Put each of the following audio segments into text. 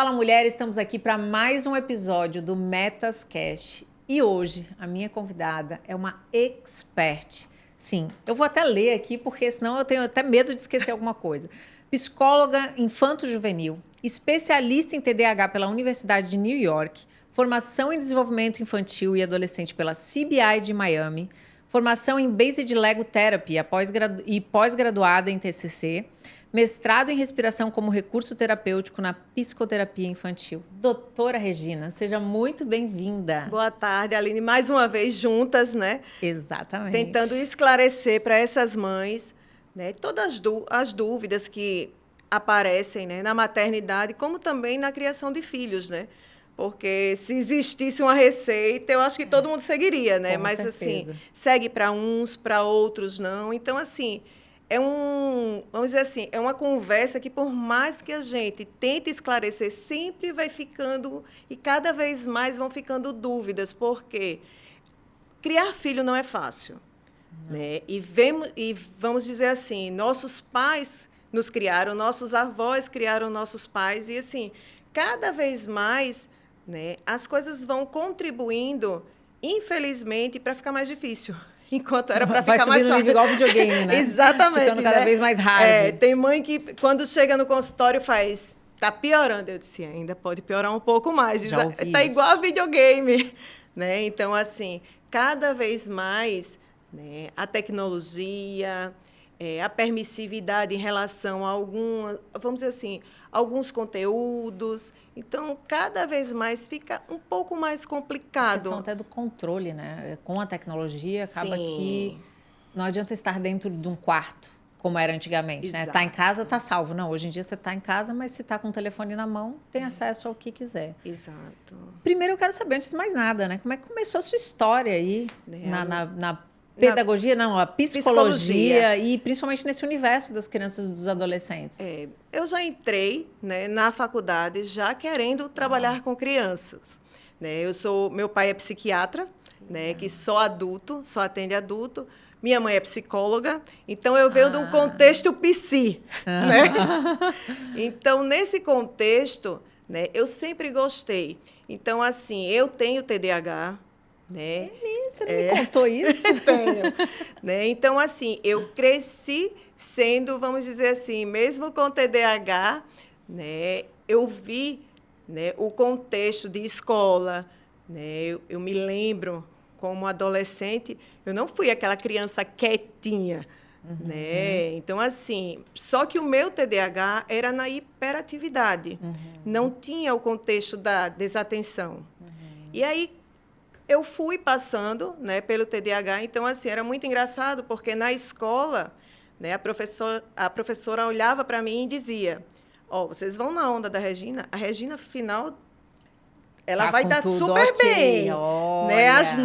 Fala Mulher, estamos aqui para mais um episódio do Metascast. E hoje a minha convidada é uma expert. Sim, eu vou até ler aqui porque senão eu tenho até medo de esquecer alguma coisa. Psicóloga infanto-juvenil, especialista em TDAH pela Universidade de New York, formação em desenvolvimento infantil e adolescente pela CBI de Miami, formação em Based Lego Therapy e pós-graduada em TCC, mestrado em respiração como recurso terapêutico na psicoterapia infantil. Doutora Regina, seja muito bem-vinda. Boa tarde, Aline. Mais uma vez juntas, né? Exatamente. Tentando esclarecer para essas mães, né, todas as dúvidas que aparecem, né, na maternidade, como também na criação de filhos, né? Porque se existisse uma receita, eu acho que todo mundo seguiria, né? Com Mas certeza. assim, segue para uns, para outros não. Então, assim, vamos dizer assim, é uma conversa que, por mais que a gente tente esclarecer, sempre vai ficando, e cada vez mais vão ficando dúvidas, porque criar filho não é fácil. Né? E vamos dizer assim, nossos pais nos criaram, nossos avós criaram nossos pais, e assim, cada vez mais, né, as coisas vão contribuindo, infelizmente, para ficar mais difícil. Enquanto era para ficar mais fácil. Vai subindo o nível igual videogame, né? Exatamente. Ficando cada vez mais hard. Tem mãe que, quando chega no consultório, faz... Tá piorando. Eu disse, ainda pode piorar um pouco mais. Já ouvi tá isso. igual a videogame. Né? Então, assim, cada vez mais, né, a tecnologia, a permissividade em relação a vamos dizer assim, alguns conteúdos. Então, cada vez mais fica um pouco mais complicado. A questão até do controle, né? Com a tecnologia, acaba Sim. que não adianta estar dentro de um quarto, como era antigamente, né? Tá em casa, tá salvo. Não, hoje em dia você tá em casa, mas se tá com o telefone na mão, tem acesso ao que quiser. Exato. Primeiro eu quero saber, antes de mais nada, né? Como é que começou a sua história aí na pedagogia, não, a psicologia e principalmente nesse universo das crianças e dos adolescentes? Eu já entrei, né, na faculdade já querendo trabalhar com crianças. Né? Meu pai é psiquiatra, né, que só atende adulto. Minha mãe é psicóloga, então eu venho de um contexto psi. Né? Então, nesse contexto, né, eu sempre gostei. Então, assim, eu tenho TDAH, né? Você não me contou isso? Tenho. Né? Então, assim, eu cresci sendo, vamos dizer assim, mesmo com TDAH, né, eu vi, né, o contexto de escola. Né? Eu me lembro, como adolescente, eu não fui aquela criança quietinha. Né? Então, assim, só que o meu TDAH era na hiperatividade. Não tinha o contexto da desatenção. E aí, eu fui passando, né, pelo TDAH, então, assim, era muito engraçado, porque na escola, né, a professora olhava para mim e dizia, vocês vão na onda da Regina, a Regina, afinal, ela vai dar super bem. Olha, né? As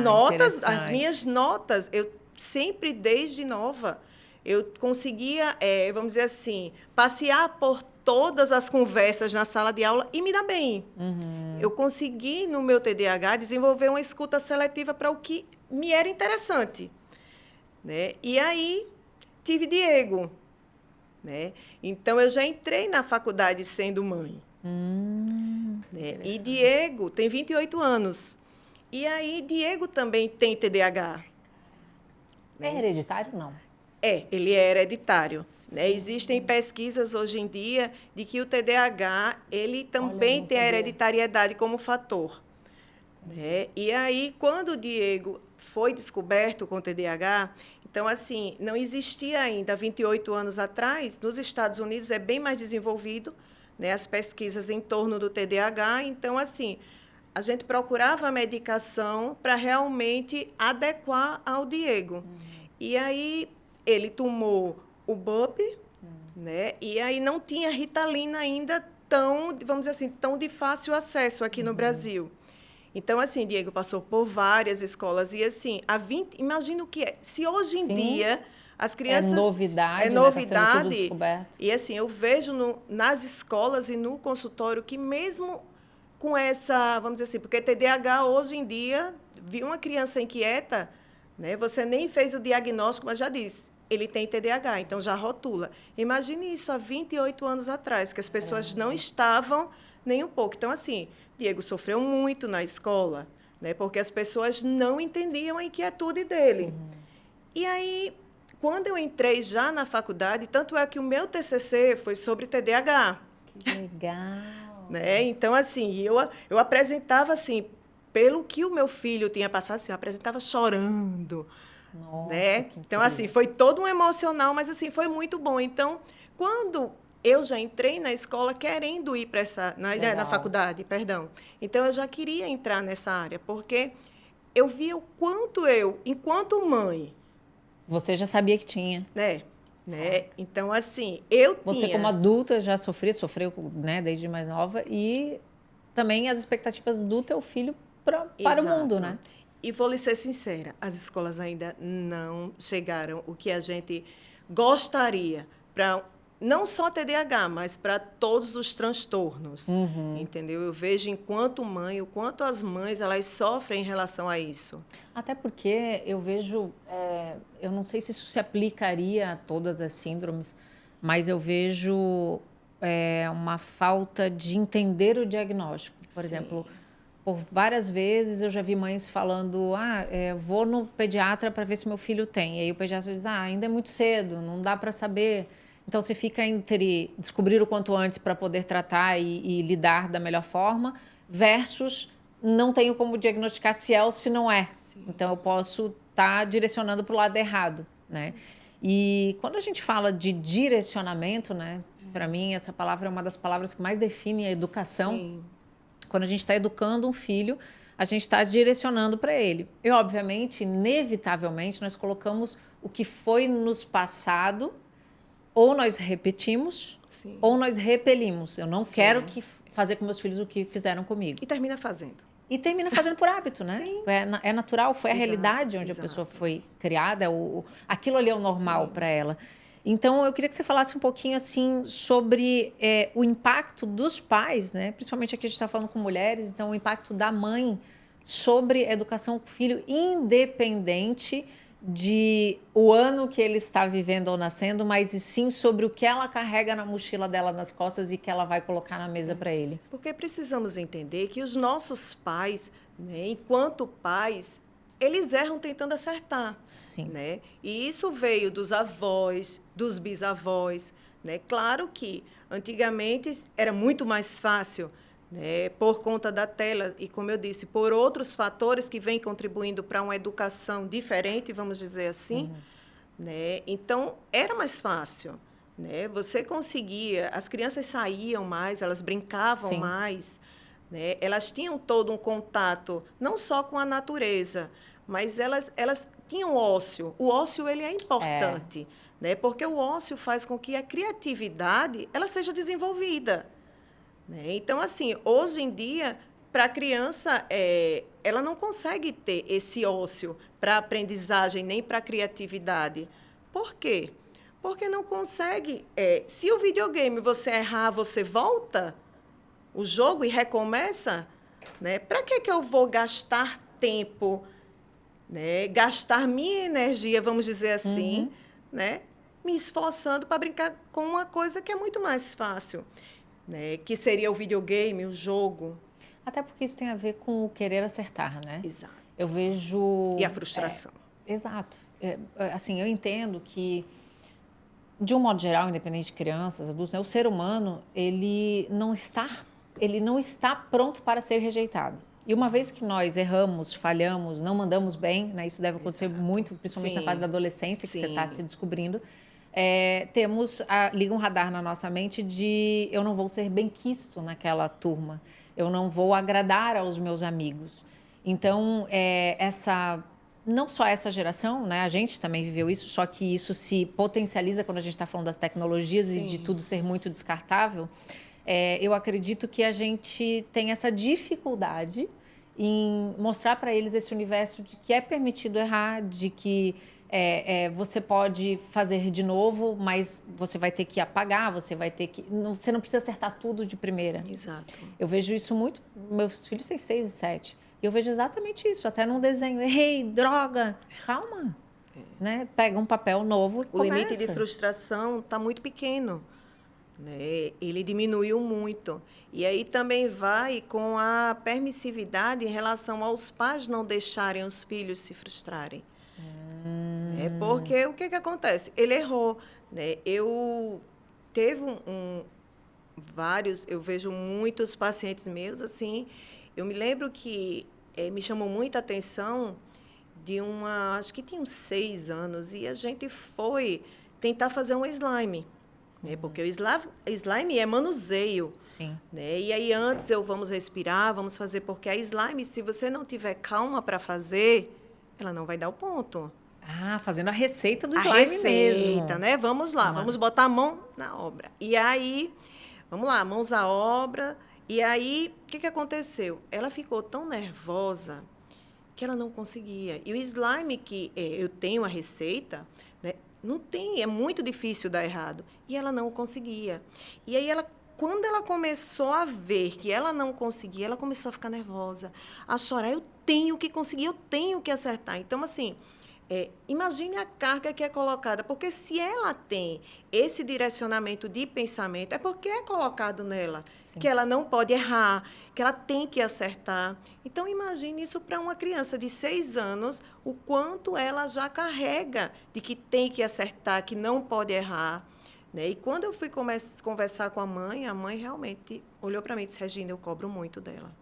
minhas notas, eu sempre, desde nova, eu conseguia, vamos dizer assim, passear por todas as conversas na sala de aula e me dar bem. Eu consegui, no meu TDAH, desenvolver uma escuta seletiva para o que me era interessante. Né? E aí, tive Diego. Né? Então, eu já entrei na faculdade sendo mãe. Né? E Diego tem 28 anos. E aí, Diego também tem TDAH. É hereditário, não? Ele é hereditário. Né? Existem pesquisas hoje em dia de que o TDAH ele também tem a hereditariedade como fator. Né? E aí, quando o Diego foi descoberto com TDAH, então, assim, não existia ainda, 28 anos atrás, nos Estados Unidos é bem mais desenvolvido, né, as pesquisas em torno do TDAH. Então, assim, a gente procurava a medicação para realmente adequar ao Diego. E aí, ele tomou o BUP, né? E aí não tinha Ritalina ainda tão, vamos dizer assim, tão de fácil acesso aqui no Brasil. Então, assim, Diego passou por várias escolas e, assim, imagina o que é. Se hoje em dia as crianças... É novidade, né? Tá sendo tudo descoberto. E, assim, eu vejo nas escolas e no consultório que mesmo com essa, vamos dizer assim, porque TDAH hoje em dia, vi uma criança inquieta, né? Você nem fez o diagnóstico, mas já disse, ele tem TDAH, então já rotula. Imagine isso há 28 anos atrás, que as pessoas não estavam, nem um pouco. Então, assim, Diego sofreu muito na escola, né? Porque as pessoas não entendiam a inquietude dele. E aí, quando eu entrei já na faculdade, tanto é que o meu TCC foi sobre TDAH. Que legal! Né? Então, assim, eu apresentava, assim, pelo que o meu filho tinha passado, assim, eu apresentava chorando. Nossa, Né? que Então, incrível. assim, foi todo um emocional, mas, assim, foi muito bom. Então, quando eu já entrei na escola querendo ir para na faculdade, perdão. Então, eu já queria entrar nessa área, porque eu via o quanto enquanto mãe... Você já sabia que tinha. Né? Então, assim, eu Você, como adulta, já sofreu, né, desde mais nova, e também as expectativas do teu filho para o mundo, né? E vou lhe ser sincera, as escolas ainda não chegaram o que a gente gostaria para não só TDAH, mas para todos os transtornos, entendeu? Eu vejo enquanto mãe, o quanto as mães elas sofrem em relação a isso. Até porque eu vejo, eu não sei se isso se aplicaria a todas as síndromes, mas eu vejo uma falta de entender o diagnóstico. Por exemplo, por várias vezes eu já vi mães falando, vou no pediatra para ver se meu filho tem. E aí o pediatra diz, ainda é muito cedo, não dá para saber. Então, você fica entre descobrir o quanto antes para poder tratar e lidar da melhor forma, versus não tenho como diagnosticar se é ou se não é. Sim. Então, eu posso estar direcionando para o lado errado, né? E quando a gente fala de direcionamento, né? Para mim, essa palavra é uma das palavras que mais define a educação. Sim. Quando a gente está educando um filho, a gente está direcionando para ele. E, obviamente, inevitavelmente, nós colocamos o que foi nos passado, ou nós repetimos, sim, ou nós repelimos. Eu não sim, quero fazer com meus filhos o que fizeram comigo. E termina fazendo. E termina fazendo por hábito, né? Sim. É natural, foi a realidade onde a pessoa foi criada, aquilo ali é o normal para ela. Então, eu queria que você falasse um pouquinho assim sobre o impacto dos pais, né? Principalmente aqui a gente está falando com mulheres, então o impacto da mãe sobre a educação do filho, independente de o ano que ele está vivendo ou nascendo, mas e sim sobre o que ela carrega na mochila dela nas costas e que ela vai colocar na mesa para ele. Porque precisamos entender que os nossos pais, né, enquanto pais, eles erram tentando acertar. Sim. Né? E isso veio dos avós, dos bisavós. Né? Claro que antigamente era muito mais fácil, né, por conta da tela e, como eu disse, por outros fatores que vêm contribuindo para uma educação diferente, vamos dizer assim. Né? Então, era mais fácil. Né? Você conseguia, as crianças saíam mais, elas brincavam sim, mais. Né? Elas tinham todo um contato, não só com a natureza, mas elas tinham ócio. O ócio ele é importante, né? Porque o ócio faz com que a criatividade ela seja desenvolvida. Né? Então, assim, hoje em dia, para a criança, ela não consegue ter esse ócio para a aprendizagem nem para a criatividade. Por quê? Porque não consegue. Se o videogame você errar, você volta o jogo e recomeça, né? Para que eu vou gastar tempo, né? Gastar minha energia, vamos dizer assim, né? Me esforçando para brincar com uma coisa que é muito mais fácil. Né, que seria o videogame, o jogo. Até porque isso tem a ver com o querer acertar, né? Exato. Eu vejo... E a frustração. Exato. Assim, eu entendo que, de um modo geral, independente de crianças, adultos, né, o ser humano, ele não está pronto para ser rejeitado. E uma vez que nós erramos, falhamos, não mandamos bem, né, isso deve acontecer exato, muito, principalmente sim, na fase da adolescência, que sim, você está se descobrindo, liga um radar na nossa mente de eu não vou ser benquisto naquela turma, eu não vou agradar aos meus amigos. Então, não só essa geração, né, a gente também viveu isso, só que isso se potencializa quando a gente está falando das tecnologias sim, e de tudo ser muito descartável. Eu acredito que a gente tem essa dificuldade em mostrar para eles esse universo de que é permitido errar, de que você pode fazer de novo, mas você vai ter que apagar, você não precisa acertar tudo de primeira. Exato. Eu vejo isso muito, meus filhos têm 6 e 7, e eu vejo exatamente isso, até num desenho, errei, droga, calma, né? Pega um papel novo e começa. O limite de frustração está muito pequeno. né? Ele diminuiu muito. E aí também vai com a permissividade em relação aos pais não deixarem os filhos se frustrarem. Né? Porque o que acontece? Ele errou. Né? Teve vários, eu vejo muitos pacientes meus, assim, eu me lembro que me chamou muita atenção de acho que tinha uns 6 anos, e a gente foi tentar fazer um slime. Né? Porque o slime é manuseio. Sim. Né? E aí, antes, vamos respirar, vamos fazer, porque a slime, se você não tiver calma para fazer, ela não vai dar o ponto. Ah, fazendo a receita do a slime receita, mesmo. Né? Vamos lá, vamos botar a mão na obra. E aí, vamos lá, mãos à obra. E aí, o que aconteceu? Ela ficou tão nervosa que ela não conseguia. E o slime que eu tenho a receita, né, não tem, é muito difícil dar errado. E ela não conseguia. E aí, quando ela começou a ver que ela não conseguia, ela começou a ficar nervosa, a chorar. Eu tenho que conseguir, eu tenho que acertar. Então, assim, imagine a carga que é colocada, porque se ela tem esse direcionamento de pensamento, é porque é colocado nela, Sim. que ela não pode errar, que ela tem que acertar. Então, imagine isso para uma criança de 6 anos, o quanto ela já carrega de que tem que acertar, que não pode errar. Né? E quando eu fui conversar com a mãe realmente olhou para mim e disse, Regina, eu cobro muito dela.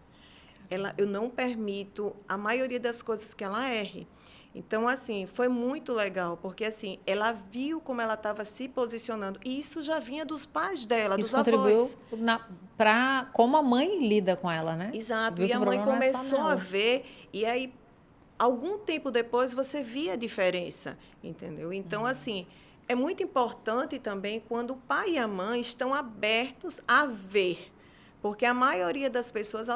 Eu não permito a maioria das coisas que ela erre. Então, assim, foi muito legal, porque, assim, ela viu como ela estava se posicionando. E isso já vinha dos pais dela, isso dos avós. Para como a mãe lida com ela, né? Exato. E a mãe começou a ver, e aí, algum tempo depois, você via a diferença, entendeu? Então, assim, é muito importante também quando o pai e a mãe estão abertos a ver. Porque a maioria das pessoas,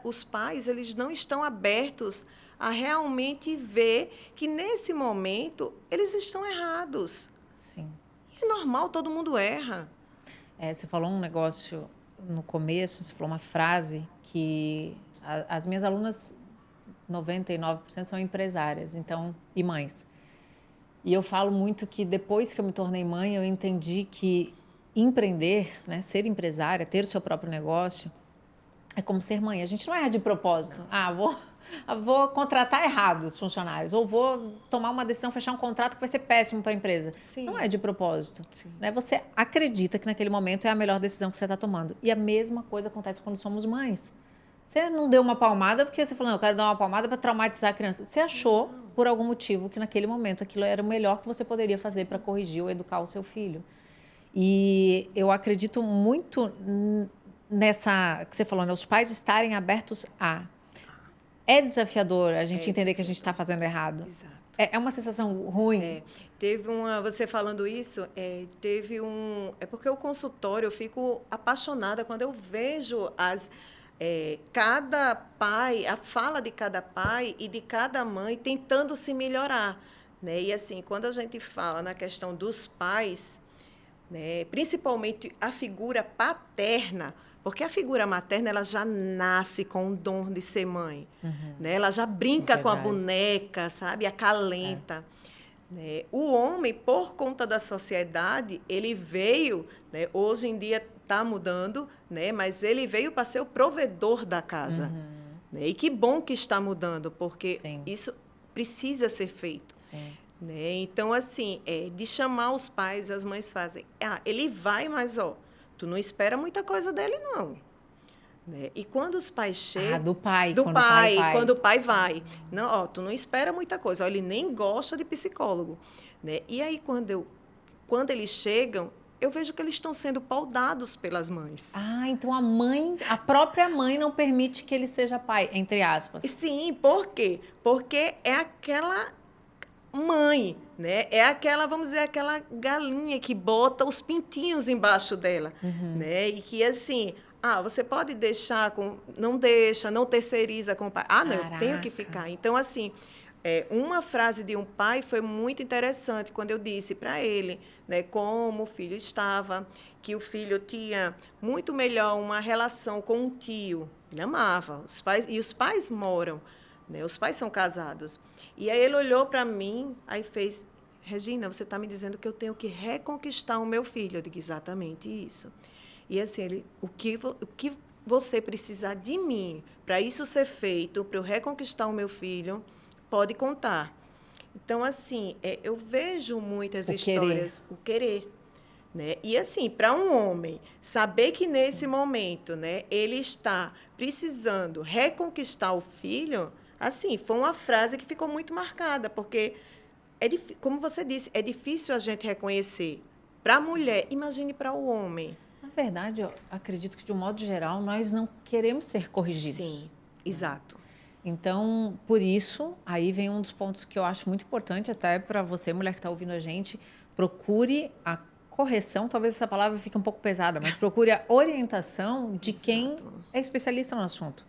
os pais, eles não estão abertos a realmente ver que, nesse momento, eles estão errados. Sim. E é normal, todo mundo erra. Você falou um negócio no começo, você falou uma frase que as minhas alunas, 99% são empresárias, então, e mães. E eu falo muito que, depois que eu me tornei mãe, eu entendi que empreender, né, ser empresária, ter o seu próprio negócio, é como ser mãe. A gente não erra de propósito. Vou contratar errado os funcionários, ou vou tomar uma decisão, fechar um contrato que vai ser péssimo para a empresa. Sim. Não é de propósito. Né? Você acredita que naquele momento é a melhor decisão que você está tomando. E a mesma coisa acontece quando somos mães. Você não deu uma palmada porque você falou, não, eu quero dar uma palmada para traumatizar a criança. Você achou, por algum motivo, que naquele momento aquilo era o melhor que você poderia fazer para corrigir ou educar o seu filho. E eu acredito muito nessa que você falou, né? Os pais estarem abertos a... É desafiador a gente entender que a gente está fazendo errado. Exato. É uma sensação ruim. Você falando isso, é porque o consultório, eu fico apaixonada quando eu vejo cada pai, a fala de cada pai e de cada mãe tentando se melhorar. Né? E, assim, quando a gente fala na questão dos pais, né, principalmente a figura paterna, porque a figura materna ela já nasce com o dom de ser mãe. Né? Ela já brinca com a boneca, sabe? Acalenta. Né? O homem, por conta da sociedade, ele veio, né? Hoje em dia está mudando, né? Mas ele veio para ser o provedor da casa. Né? E que bom que está mudando, porque Sim. isso precisa ser feito. Sim. Né? Então, assim, de chamar os pais, as mães fazem. Ele vai, mas, tu não espera muita coisa dele, não. Né? E quando os pais chegam... do pai. Quando o pai vai. Não, tu não espera muita coisa. Ele nem gosta de psicólogo. Né? E aí, quando eles chegam, eu vejo que eles estão sendo paudados pelas mães. Então a própria mãe não permite que ele seja pai, entre aspas. Sim, por quê? Porque é aquela... mãe, né? É aquela, vamos dizer, aquela galinha que bota os pintinhos embaixo dela, né? E que, assim, você pode deixar não deixa, não terceiriza com o pai. Não, eu tenho que ficar. Então, assim, uma frase de um pai foi muito interessante quando eu disse para ele, né, como o filho estava, que o filho tinha muito melhor uma relação com o tio. Ele amava. Os pais moram, né? Os pais são casados. E aí ele olhou para mim, aí fez, Regina, você está me dizendo que eu tenho que reconquistar o meu filho. Eu digo, exatamente isso. E assim, o que você precisar de mim para isso ser feito, para eu reconquistar o meu filho, pode contar. Então, assim, eu vejo muitas histórias, o querer. Né? E, assim, para um homem saber que nesse momento, né, ele está precisando reconquistar o filho, assim, foi uma frase que ficou muito marcada, porque, como você disse, é difícil a gente reconhecer. Para a mulher, imagine para o homem. Na verdade, eu acredito que, de um modo geral, nós não queremos ser corrigidos. Sim, exato. Então, por isso, aí vem um dos pontos que eu acho muito importante, até para você, mulher que está ouvindo a gente, procure a correção, talvez essa palavra fique um pouco pesada, mas procure a orientação de quem é especialista no assunto.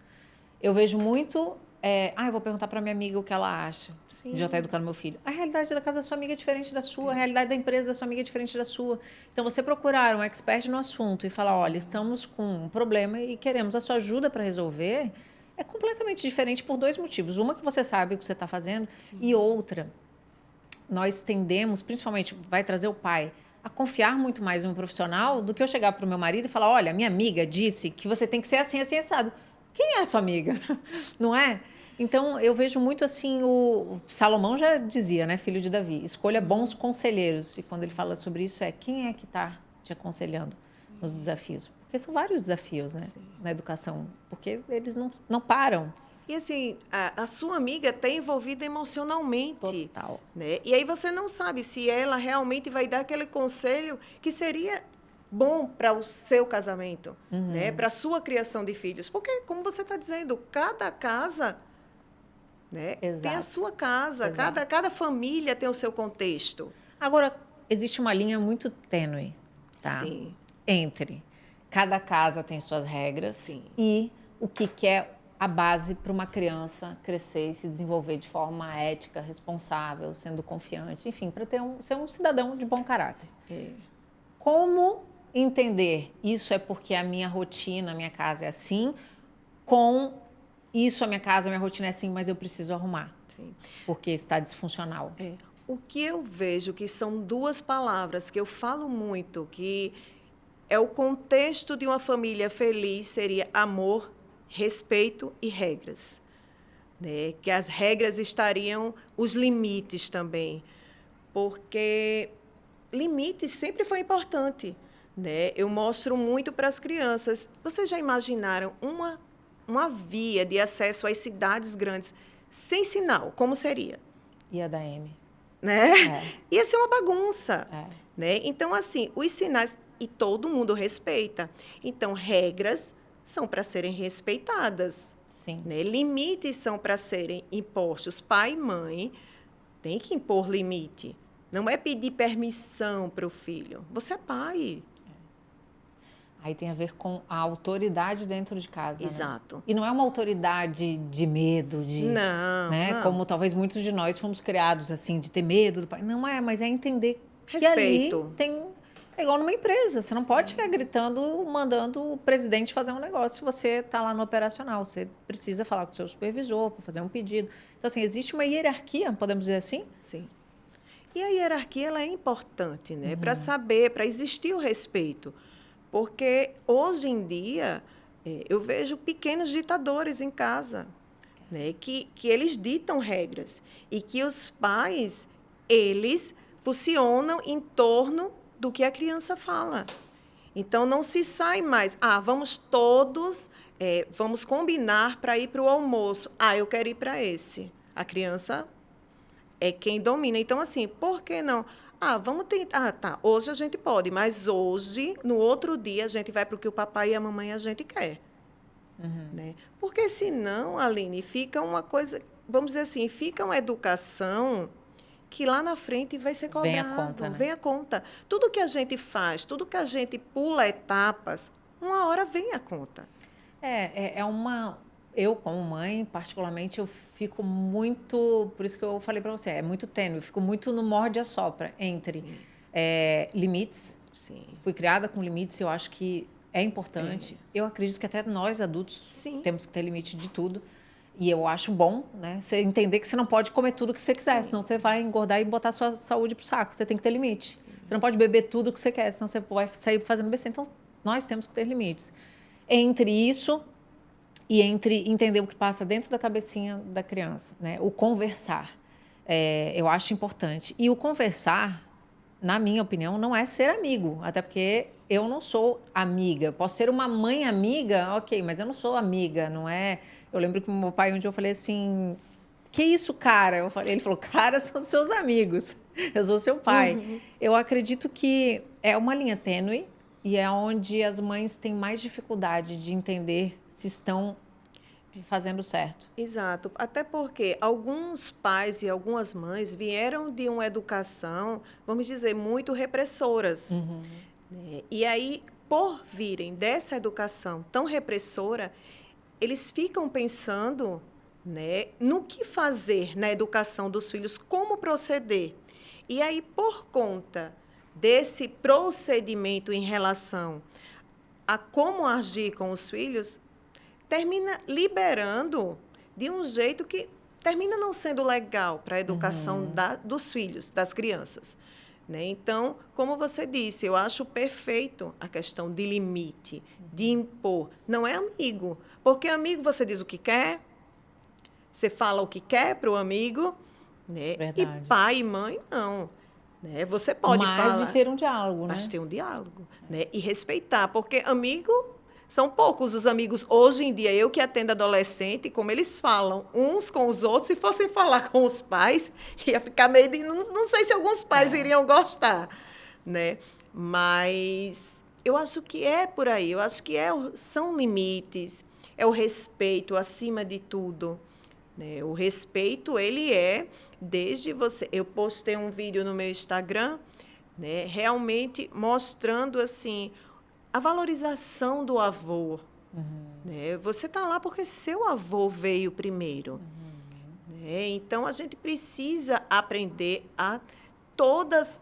Eu vejo muito, eu vou perguntar para minha amiga o que ela acha, de já estar educando meu filho. A realidade da casa da sua amiga é diferente da sua, a realidade da empresa da sua amiga é diferente da sua. Então, você procurar um expert no assunto e falar, olha, estamos com um problema e queremos a sua ajuda para resolver, é completamente diferente por dois motivos. Uma, que você sabe o que você está fazendo, e outra, nós tendemos, principalmente, vai trazer o pai, a confiar muito mais em um profissional do que eu chegar para o meu marido e falar, olha, minha amiga disse que você tem que ser assim, assim, assado. Quem é a sua amiga? Não é? Então, eu vejo muito assim, o Salomão já dizia, né, filho de Davi, escolha bons conselheiros. E quando ele fala sobre isso, quem é que está te aconselhando nos desafios? Porque são vários desafios, né, na educação, porque eles não param. E, assim, a sua amiga está envolvida emocionalmente. Total. Né? E aí você não sabe se ela realmente vai dar aquele conselho que seria bom para o seu casamento, né? Para a sua criação de filhos. Porque, como você está dizendo, cada casa, né, tem a sua casa, cada família tem o seu contexto. Agora, existe uma linha muito tênue, tá? Sim. Entre cada casa tem suas regras. Sim. E o que é a base para uma criança crescer e se desenvolver de forma ética, responsável, sendo confiante, enfim, para ser um cidadão de bom caráter. Como entender isso é porque a minha rotina, a minha casa é assim, com isso a minha casa, a minha rotina é assim, mas eu preciso arrumar, porque está disfuncional. O que eu vejo que são duas palavras que eu falo muito, que é o contexto de uma família feliz, seria amor, respeito e regras. Né? Que as regras estariam os limites também, porque limites sempre foi importante. Né? Eu mostro muito para as crianças. Vocês já imaginaram uma via de acesso às cidades grandes sem sinal? Como seria? Ia dar M. Né? Ia ser uma bagunça. Né? Então, assim, os sinais... E todo mundo respeita. Então, regras são para serem respeitadas. Sim. Né? Limites são para serem impostos. Pai e mãe têm que impor limite. Não é pedir permissão para o filho. Você é pai. Aí tem a ver com a autoridade dentro de casa. Exato. Né? E não é uma autoridade de medo, Não, né? não. Como talvez muitos de nós fomos criados, assim, de ter medo do pai. Não é, mas é entender respeito. Que ali é igual numa empresa. Você não pode ficar gritando, mandando o presidente fazer um negócio se você está lá no operacional. Você precisa falar com o seu supervisor para fazer um pedido. Então, assim, existe uma hierarquia, podemos dizer assim? Sim. E a hierarquia ela é importante, né? Para saber, para existir o respeito. Porque, hoje em dia, eu vejo pequenos ditadores em casa, né? Que eles ditam regras. E que os pais, eles funcionam em torno do que a criança fala. Então, não se sai mais. Vamos todos, vamos combinar para ir para o almoço. Eu quero ir para esse. A criança é quem domina. Então, assim, por que não? Vamos tentar. Tá, hoje a gente pode, mas hoje, no outro dia, a gente vai para o que o papai e a mamãe a gente quer. Né? Porque, senão, Aline, fica uma coisa, vamos dizer assim, fica uma educação que lá na frente vai ser cobrado. Vem a conta, né? Vem a conta. Tudo que a gente faz, tudo que a gente pula etapas, uma hora vem a conta. Eu, como mãe, particularmente, eu fico muito... Por isso que eu falei para você, é muito tênue. Eu fico muito no morde-a-sopra entre limites. Sim. Fui criada com limites, eu acho que é importante. Eu acredito que até nós, adultos, temos que ter limite de tudo. E eu acho bom, né? Você entender que você não pode comer tudo que você quiser, senão você vai engordar e botar a sua saúde pro saco. Você tem que ter limite. Você não pode beber tudo que você quer, senão você vai sair fazendo besteira. Então, nós temos que ter limites. Entre isso e entre entender o que passa dentro da cabecinha da criança, né? O conversar. Eu acho importante. E o conversar, na minha opinião, não é ser amigo. Até porque eu não sou amiga. Posso ser uma mãe amiga, ok, mas eu não sou amiga, não é... Eu lembro que o meu pai, um dia eu falei assim, que isso, cara? Ele falou, cara, são seus amigos. Eu sou seu pai. Uhum. Eu acredito que é uma linha tênue e é onde as mães têm mais dificuldade de entender se estão fazendo certo. Exato. Até porque alguns pais e algumas mães vieram de uma educação, vamos dizer, muito repressoras. Né? E aí, por virem dessa educação tão repressora, eles ficam pensando, né, no que fazer na educação dos filhos, como proceder. E aí, por conta desse procedimento em relação a como agir com os filhos, termina liberando de um jeito que termina não sendo legal para a educação dos filhos, das crianças. Né? Então, como você disse, eu acho perfeito a questão de limite, de impor. Não é amigo, porque amigo você diz o que quer, você fala o que quer para o amigo, né? E pai e mãe, não. Né? Você pode falar... Mas de ter um diálogo, mas né? ter um diálogo, né? E respeitar, porque amigo... São poucos os amigos, hoje em dia, eu que atendo adolescente, como eles falam uns com os outros, se fossem falar com os pais, ia ficar meio de... Não sei se alguns pais iriam gostar, né? Mas eu acho que é por aí, eu acho que são limites, é o respeito acima de tudo. Né? O respeito, ele é desde você... Eu postei um vídeo no meu Instagram, né, realmente mostrando, assim... a valorização do avô. Né? Você está lá porque seu avô veio primeiro. Né? Então, a gente precisa aprender a... Todas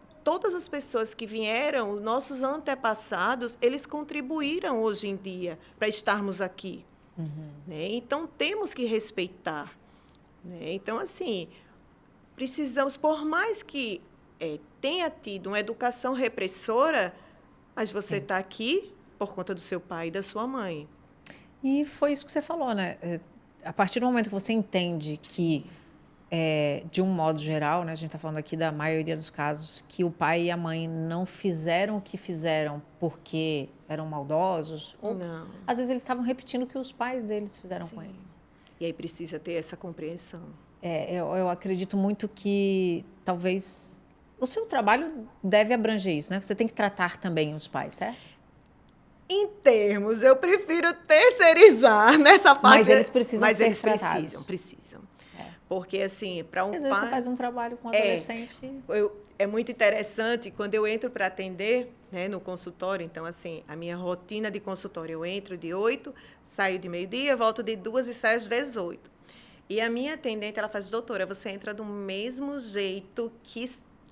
as pessoas que vieram, os nossos antepassados, eles contribuíram hoje em dia para estarmos aqui. Né? Então, temos que respeitar. Né? Então, assim, precisamos, por mais que tenha tido uma educação repressora, mas você está aqui por conta do seu pai e da sua mãe. E foi isso que você falou, né? A partir do momento que você entende que, de um modo geral, né, a gente está falando aqui da maioria dos casos, que o pai e a mãe não fizeram o que fizeram porque eram maldosos, ou Não. às vezes eles estavam repetindo o que os pais deles fizeram com eles. E aí precisa ter essa compreensão. Eu acredito muito que talvez... O seu trabalho deve abranger isso, né? Você tem que tratar também os pais, certo? Em termos, eu prefiro terceirizar nessa parte. Mas eles precisam ser tratados. Precisam. Porque, assim, para um pai... Às vezes você faz um trabalho com um adolescente... É muito interessante, quando eu entro para atender, né, no consultório, então, assim, a minha rotina de consultório, eu entro de 8, saio de meio-dia, volto de 2 e saio às 18. E a minha atendente, ela faz, doutora, você entra do mesmo jeito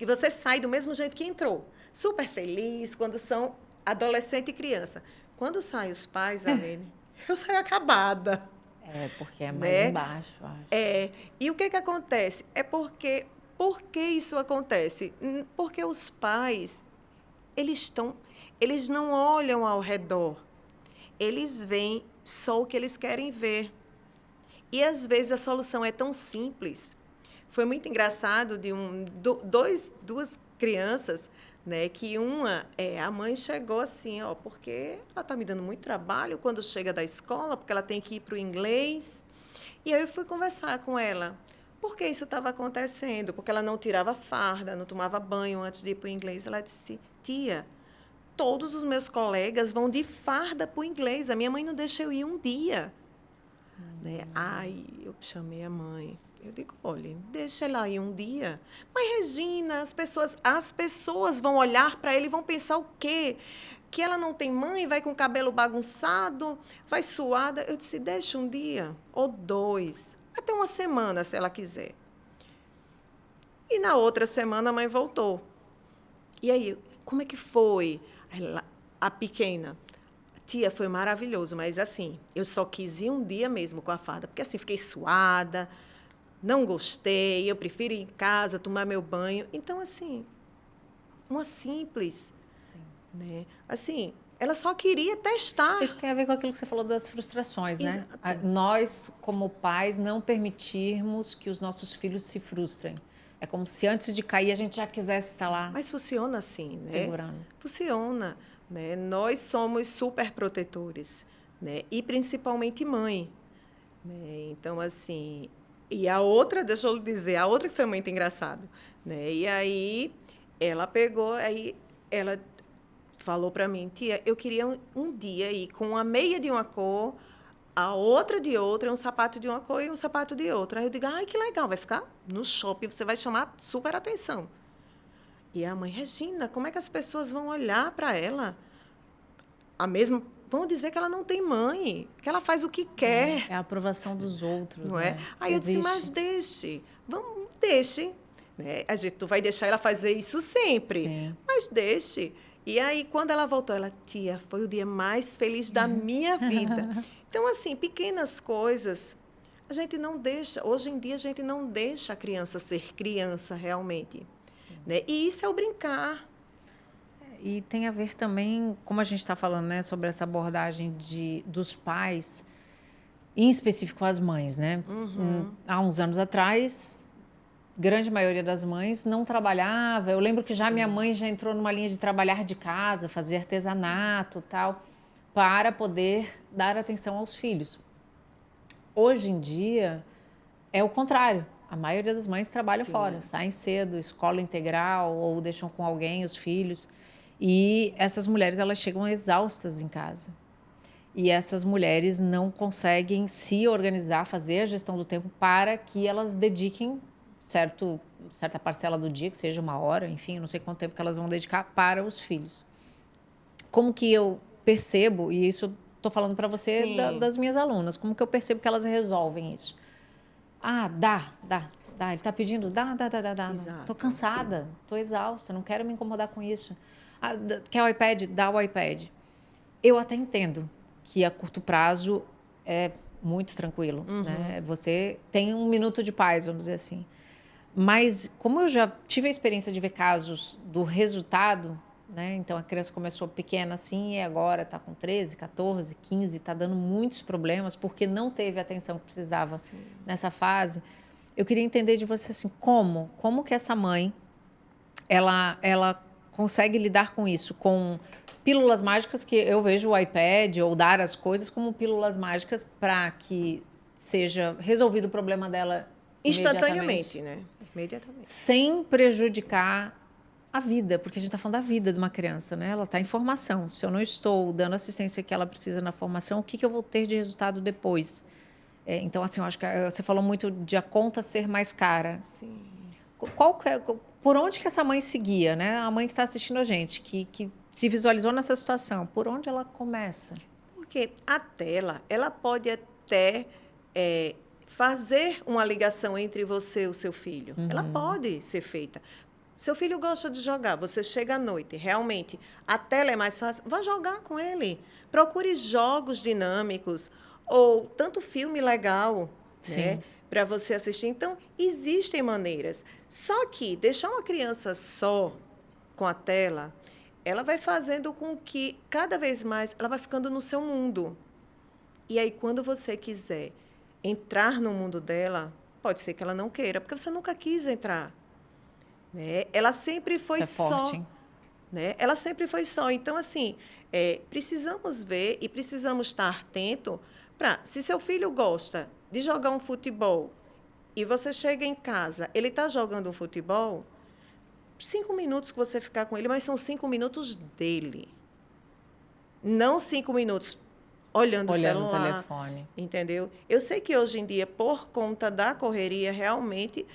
e você sai do mesmo jeito que entrou. Super feliz, quando são adolescente e criança. Quando saem os pais, Aline, eu saio acabada. Porque é mais embaixo, acho. E o que acontece? Por que isso acontece? Porque os pais, eles não olham ao redor. Eles veem só o que eles querem ver. E, às vezes, a solução é tão simples. Foi muito engraçado de duas crianças, né, que a mãe chegou assim, porque ela está me dando muito trabalho quando chega da escola, porque ela tem que ir para o inglês. E aí eu fui conversar com ela. Por que isso estava acontecendo? Porque ela não tirava farda, não tomava banho antes de ir para o inglês. Ela disse, tia, todos os meus colegas vão de farda para o inglês. A minha mãe não deixa eu ir um dia. Né? Ai, eu chamei a mãe. Eu digo, olha, deixa ela ir um dia. Mas, Regina, as pessoas vão olhar para ele e vão pensar o quê? Que ela não tem mãe, vai com o cabelo bagunçado, vai suada. Eu disse, deixa um dia ou 2, até uma semana, se ela quiser. E na outra semana a mãe voltou. E aí, como é que foi? A pequena, Tia, foi maravilhoso, mas assim, eu só quis ir um dia mesmo com a farda, porque assim, fiquei suada, não gostei, eu prefiro ir em casa, tomar meu banho. Então, assim, uma simples, Sim. né? Assim, ela só queria testar. Isso tem a ver com aquilo que você falou das frustrações, né? Exato. Nós, como pais, não permitirmos que os nossos filhos se frustrem. É como se antes de cair a gente já quisesse estar lá Mas funciona assim, né? segurando. Funciona, né? Nós somos super protetores, né? E principalmente mãe, né? Então, assim... E a outra, deixa eu lhe dizer, a outra que foi muito engraçado, né? E aí, ela pegou, aí ela falou para mim, tia, eu queria um dia ir com uma meia de uma cor, a outra de outra, um sapato de uma cor e um sapato de outra. Aí eu digo, ai, que legal, vai ficar no shopping, você vai chamar super atenção. E a mãe, Regina, como é que as pessoas vão olhar para ela? A mesma, vão dizer que ela não tem mãe, que ela faz o que quer. É a aprovação dos outros, Não é? né? Aí eu disse, mas deixe, vamos, deixe. Né? A gente, tu vai deixar ela fazer isso sempre, Sim. mas deixe. E aí, quando ela voltou, ela, tia, foi o dia mais feliz da minha vida. Então, assim, pequenas coisas, a gente não deixa, hoje em dia, a gente não deixa a criança ser criança realmente. Né? E isso é o brincar. E tem a ver também, como a gente está falando, né, sobre essa abordagem dos pais, em específico as mães, né? Há uns anos atrás, grande maioria das mães não trabalhava. Eu lembro que já minha mãe já entrou numa linha de trabalhar de casa, fazer artesanato, tal, para poder dar atenção aos filhos. Hoje em dia é o contrário. A maioria das mães trabalha fora, saem cedo, escola integral ou deixam com alguém os filhos. E essas mulheres, elas chegam exaustas em casa. E essas mulheres não conseguem se organizar, fazer a gestão do tempo para que elas dediquem certa parcela do dia, que seja 1 hora, enfim, não sei quanto tempo que elas vão dedicar para os filhos. Como que eu percebo, e isso estou falando para você das minhas alunas, como que eu percebo que elas resolvem isso? Ah, dá. Ele está pedindo, dá. Estou cansada, estou exausta, não quero me incomodar com isso. Ah, quer o iPad? Dá o iPad. Eu até entendo que a curto prazo é muito tranquilo. Né? Você tem 1 minuto de paz, vamos dizer assim. Mas, como eu já tive a experiência de ver casos do resultado, né? Então a criança começou pequena assim e agora está com 13, 14, 15, está dando muitos problemas porque não teve a atenção que precisava nessa fase. Eu queria entender de você assim, como que essa mãe ela consegue lidar com isso, com pílulas mágicas, que eu vejo o iPad ou dar as coisas como pílulas mágicas para que seja resolvido o problema dela instantaneamente, né? Imediatamente. Sem prejudicar a vida, porque a gente está falando da vida de uma criança, né? Ela está em formação. Se eu não estou dando a assistência que ela precisa na formação, o que eu vou ter de resultado depois? Então, assim, eu acho que você falou muito de a conta ser mais cara. Sim. Por onde que essa mãe seguia, né? A mãe que está assistindo a gente, que se visualizou nessa situação, por onde ela começa? Porque a tela, ela pode até fazer uma ligação entre você e o seu filho. Ela pode ser feita. Seu filho gosta de jogar, você chega à noite, realmente, a tela é mais fácil, vá jogar com ele. Procure jogos dinâmicos ou tanto filme legal, né, para você assistir. Então, existem maneiras. Só que deixar uma criança só com a tela, ela vai fazendo com que, cada vez mais, ela vai ficando no seu mundo. E aí, quando você quiser entrar no mundo dela, pode ser que ela não queira, porque você nunca quis entrar. Né? Ela sempre foi Isso é só. forte, hein? Né? Ela sempre foi só. Então, assim, precisamos ver e precisamos estar atento para, se seu filho gosta de jogar um futebol e você chega em casa, ele está jogando um futebol, 5 minutos que você ficar com ele, mas são 5 minutos dele. Não 5 minutos olhando o celular. Olhando o telefone. Entendeu? Eu sei que hoje em dia, por conta da correria, realmente,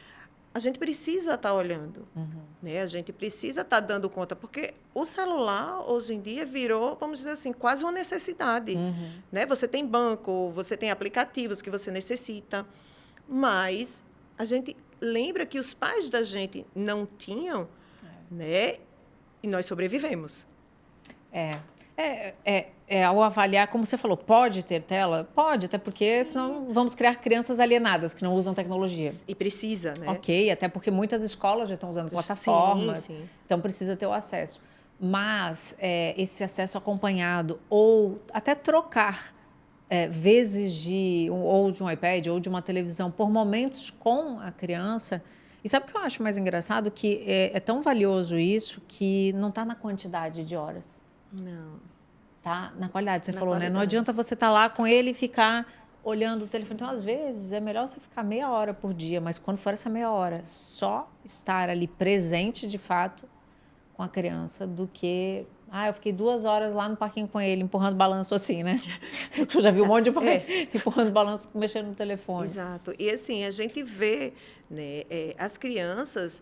a gente precisa estar olhando. Né? A gente precisa estar dando conta, porque o celular, hoje em dia, virou, vamos dizer assim, quase uma necessidade. Né? Você tem banco, você tem aplicativos que você necessita, mas a gente lembra que os pais da gente não tinham, né? E nós sobrevivemos. Ao avaliar, como você falou, pode ter tela? Pode, até porque senão vamos criar crianças alienadas que não usam tecnologia. E precisa, né? Ok, até porque muitas escolas já estão usando plataformas, sim. então precisa ter o acesso. Mas esse acesso acompanhado ou até trocar vezes ou de um iPad ou de uma televisão por momentos com a criança. E sabe o que eu acho mais engraçado? Que é tão valioso isso que não está na quantidade de horas. Não. Tá na qualidade, você Na falou, qualidade. né? Não adianta você estar lá com ele e ficar olhando o telefone. Então, às vezes, é melhor você ficar meia hora por dia, mas quando for essa meia hora, só estar ali presente, de fato, com a criança, do que... eu fiquei 2 horas lá no parquinho com ele, empurrando balanço assim, né? Eu já vi um monte de pai empurrando balanço, mexendo no telefone. Exato. E, assim, a gente vê, né, as crianças,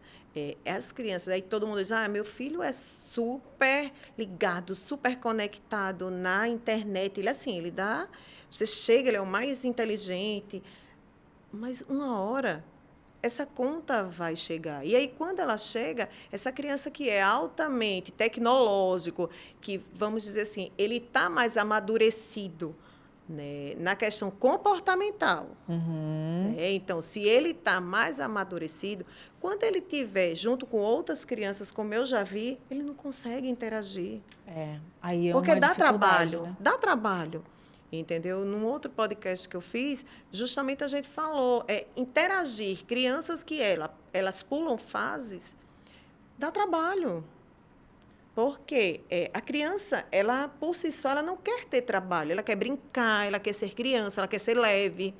aí todo mundo diz, meu filho é super ligado, super conectado na internet. Ele, assim, você chega, ele é o mais inteligente, mas uma hora essa conta vai chegar. E aí, quando ela chega, essa criança que é altamente tecnológico, que, vamos dizer assim, ele está mais amadurecido, né, na questão comportamental. Né? Então, se ele está mais amadurecido, quando ele estiver junto com outras crianças, como eu já vi, ele não consegue interagir. Aí porque uma dá trabalho, né? Dá trabalho. Entendeu? Num outro podcast que eu fiz, justamente a gente falou, interagir, crianças que elas pulam fases, dá trabalho. Porque a criança, ela por si só, ela não quer ter trabalho, ela quer brincar, ela quer ser criança, ela quer ser leve.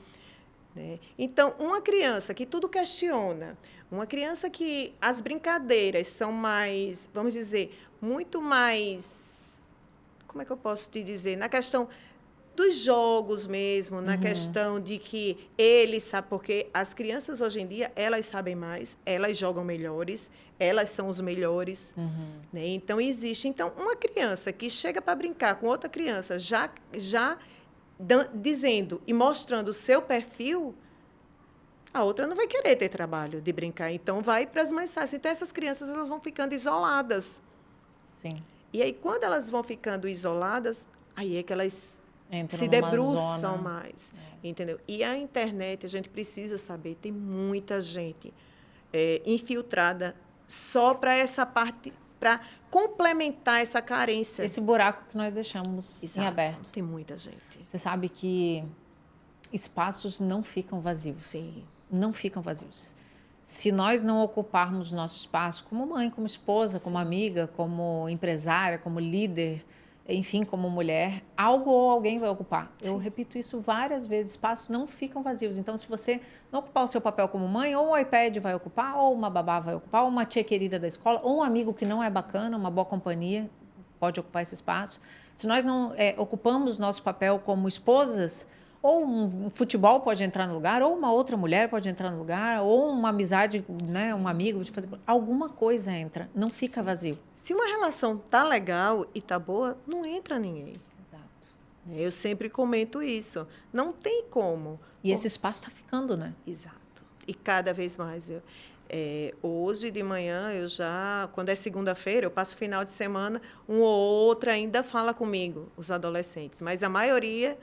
Né? Então, uma criança que tudo questiona, uma criança que as brincadeiras são mais, vamos dizer, muito mais, como é que eu posso te dizer? Na questão dos jogos mesmo, na questão de que ele sabe, porque as crianças hoje em dia, elas sabem mais, elas jogam melhores, elas são os melhores. Né? Então, existe. Então, uma criança que chega para brincar com outra criança, já dizendo e mostrando o seu perfil, a outra não vai querer ter trabalho de brincar. Então, vai para as mais fáceis. Então, essas crianças elas vão ficando isoladas. Sim. E aí, quando elas vão ficando isoladas, aí é que elas se numa debruçam zona. mais, entendeu? E a internet, a gente precisa saber, tem muita gente infiltrada só para essa parte, para complementar essa carência. Esse buraco que nós deixamos em aberto. Tem muita gente. Você sabe que espaços não ficam vazios. Sim. Não ficam vazios. Se nós não ocuparmos nosso espaço como mãe, como esposa, como amiga, como empresária, como líder, enfim, como mulher, algo ou alguém vai ocupar. Sim. Eu repito isso várias vezes, espaços não ficam vazios. Então, se você não ocupar o seu papel como mãe, ou o iPad vai ocupar, ou uma babá vai ocupar, ou uma tia querida da escola, ou um amigo que não é bacana, uma boa companhia, pode ocupar esse espaço. Se nós não ocupamos nosso papel como esposas, ou um futebol pode entrar no lugar, ou uma outra mulher pode entrar no lugar, ou uma amizade, né, um amigo, de fazer alguma coisa entra, não fica vazio. Se uma relação tá legal e tá boa, não entra ninguém. Exato. Eu sempre comento isso. Não tem como. E esse espaço está ficando, né? Exato. E cada vez mais. Hoje de manhã, quando é segunda-feira, eu passo final de semana, um ou outro ainda fala comigo, os adolescentes. Mas a maioria,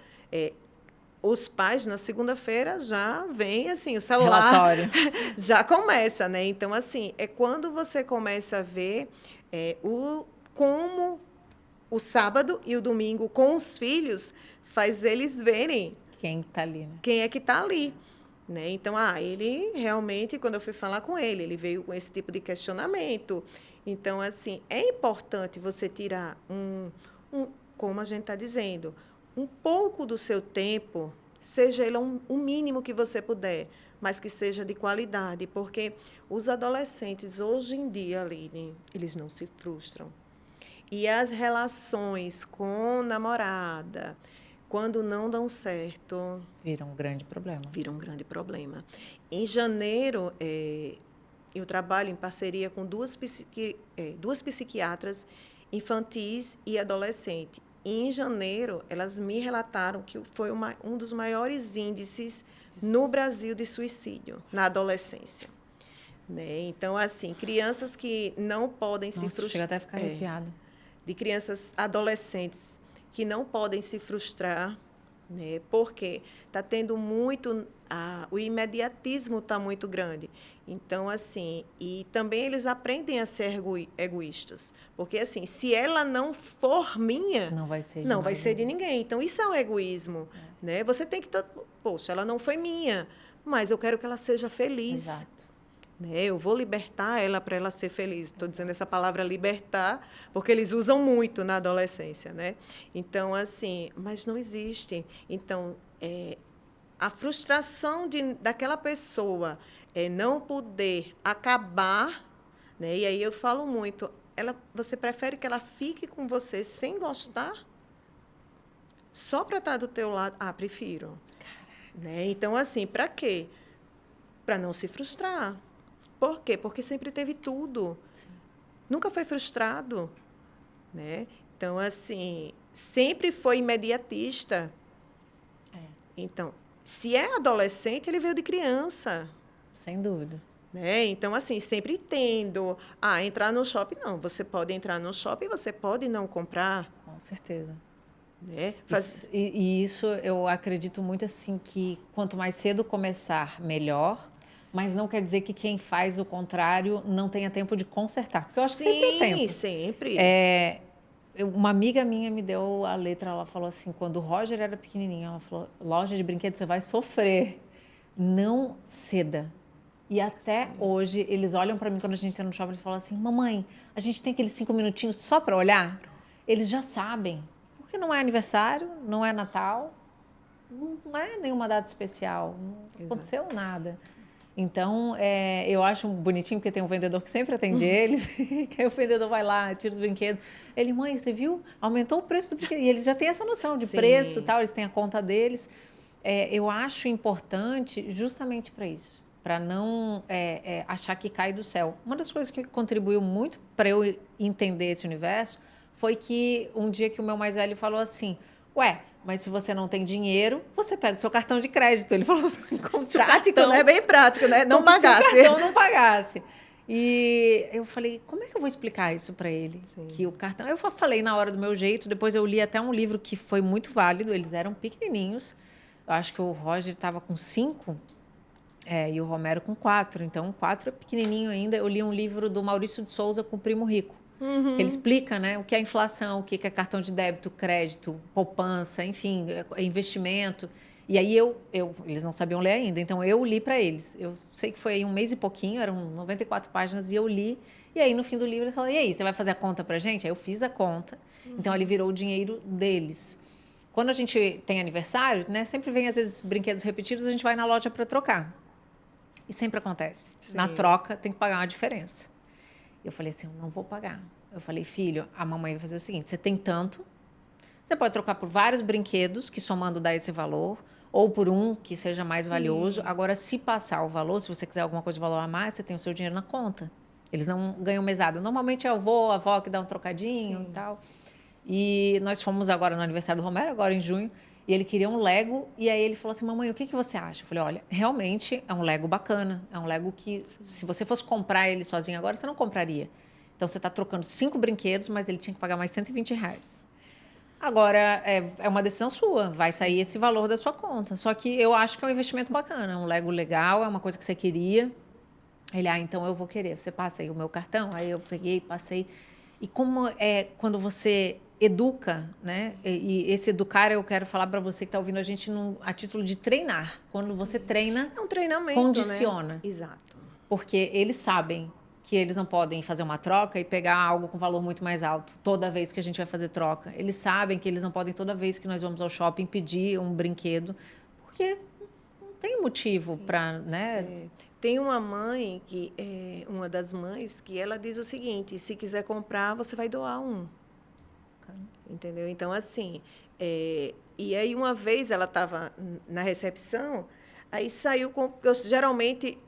os pais, na segunda-feira, já vem, assim, o celular... Relatório. Já começa, né? Então, assim, é quando você começa a ver como o sábado e o domingo com os filhos faz eles verem... Quem está ali, né? Quem é que está ali. Né? Então, ele realmente, quando eu fui falar com ele, ele veio com esse tipo de questionamento. Então, assim, é importante você tirar como a gente está dizendo, um pouco do seu tempo, seja ele o mínimo que você puder, mas que seja de qualidade, porque os adolescentes, hoje em dia, Aline, eles não se frustram. E as relações com namorada, quando não dão certo... Vira um grande problema. Vira um grande problema. Em janeiro, eu trabalho em parceria com duas psiquiatras infantis e adolescentes. E, em janeiro, elas me relataram que foi um dos maiores índices no Brasil de suicídio, na adolescência. Né? Então, assim, crianças que não podem se frustrar... Chega até a ficar arrepiada. de crianças, adolescentes, que não podem se frustrar, né? Porque está tendo muito, o imediatismo está muito grande. Então, assim, e também eles aprendem a ser egoístas. Porque, assim, se ela não for minha, Não vai ser de não vai mais ser de ninguém. ninguém. Então, isso é um egoísmo, né? Você tem que... Poxa, ela não foi minha, mas eu quero que ela seja feliz. Exato. Né? Eu vou libertar ela para ela ser feliz. Estou dizendo essa palavra libertar, porque eles usam muito na adolescência, né? Então, assim, mas não existe. Então, a frustração daquela pessoa não poder acabar, né? E aí eu falo muito, você prefere que ela fique com você sem gostar? Só para estar do teu lado? Ah, prefiro. Né? Então, assim, para quê? Para não se frustrar. Por quê? Porque sempre teve tudo. Sim. Nunca foi frustrado. Né? Então, assim, sempre foi imediatista. Então, se é adolescente, ele veio de criança. Sem dúvida. Né? Então, assim, sempre entendo. Entrar no shopping, não. Você pode entrar no shopping, você pode não comprar. Com certeza. Né? E isso eu acredito muito assim que quanto mais cedo começar, melhor. Mas não quer dizer que quem faz o contrário não tenha tempo de consertar. Porque eu acho que sempre tem tempo. Sim, sempre. Uma amiga minha me deu a letra, ela falou assim, quando o Roger era pequenininho, ela falou, loja de brinquedos, você vai sofrer. Não ceda. E até hoje, eles olham para mim quando a gente entra no shopping, eles falam assim, mamãe, a gente tem aqueles 5 minutinhos só para olhar? Eles já sabem. Porque não é aniversário, não é Natal, não é nenhuma data especial, não aconteceu nada. Então, eu acho bonitinho, porque tem um vendedor que sempre atende eles, que aí o vendedor vai lá, tira os brinquedos. Ele, mãe, você viu? Aumentou o preço do brinquedo. E eles já têm essa noção de preço e tal, eles têm a conta deles. Eu acho importante justamente para isso, para não achar que cai do céu. Uma das coisas que contribuiu muito para eu entender esse universo foi que um dia que o meu mais velho falou assim, mas se você não tem dinheiro, você pega o seu cartão de crédito. Ele falou como se prático, o cartão... né? Bem prático, né? Não como pagasse. Se o cartão não pagasse. E eu falei, como é que eu vou explicar isso para ele? Sim. Que o cartão... Eu falei na hora do meu jeito, depois eu li até um livro que foi muito válido, eles eram pequenininhos. Eu acho que o Roger estava com 5 e o Romero com 4. Então, 4 é pequenininho ainda. Eu li um livro do Maurício de Souza com o Primo Rico. Que ele explica, né, o que é inflação, o que é cartão de débito, crédito, poupança, enfim, investimento. E aí eles não sabiam ler ainda, então eu li para eles. Eu sei que foi aí um mês e pouquinho, eram 94 páginas, e eu li. E aí, no fim do livro, eles falaram, e aí, você vai fazer a conta para a gente? Aí eu fiz a conta, então ele virou o dinheiro deles. Quando a gente tem aniversário, né, sempre vem, às vezes, brinquedos repetidos, a gente vai na loja para trocar. E sempre acontece. Sim. Na troca, tem que pagar uma diferença. Eu falei assim, eu não vou pagar. Eu falei, filho, a mamãe vai fazer o seguinte, você tem tanto, você pode trocar por vários brinquedos, que somando dá esse valor, ou por um que seja mais valioso. Agora, se passar o valor, se você quiser alguma coisa de valor a mais, você tem o seu dinheiro na conta. Eles não ganham mesada. Normalmente é o avô, a avó que dá um trocadinho e tal. E nós fomos agora no aniversário do Romero, agora em junho, e ele queria um Lego, e aí ele falou assim, mamãe, o que você acha? Eu falei, olha, realmente é um Lego bacana, é um Lego que, se você fosse comprar ele sozinho agora, você não compraria. Então, você está trocando 5 brinquedos, mas ele tinha que pagar mais R$120. Agora, é uma decisão sua, vai sair esse valor da sua conta. Só que eu acho que é um investimento bacana, um Lego legal, é uma coisa que você queria. Ele, então eu vou querer, você passa aí o meu cartão? Aí eu peguei, passei. E como quando você educa, né? E esse educar eu quero falar para você que está ouvindo a gente a título de treinar. Quando você treina, é um treinamento, condiciona. Né? Exato. Porque eles sabem que eles não podem fazer uma troca e pegar algo com valor muito mais alto toda vez que a gente vai fazer troca. Eles sabem que eles não podem toda vez que nós vamos ao shopping pedir um brinquedo, porque não tem motivo para, né? Tem uma mãe uma das mães que ela diz o seguinte: se quiser comprar, você vai doar um. Entendeu? Então, assim, e aí uma vez ela estava na recepção, aí saiu com... Geralmente,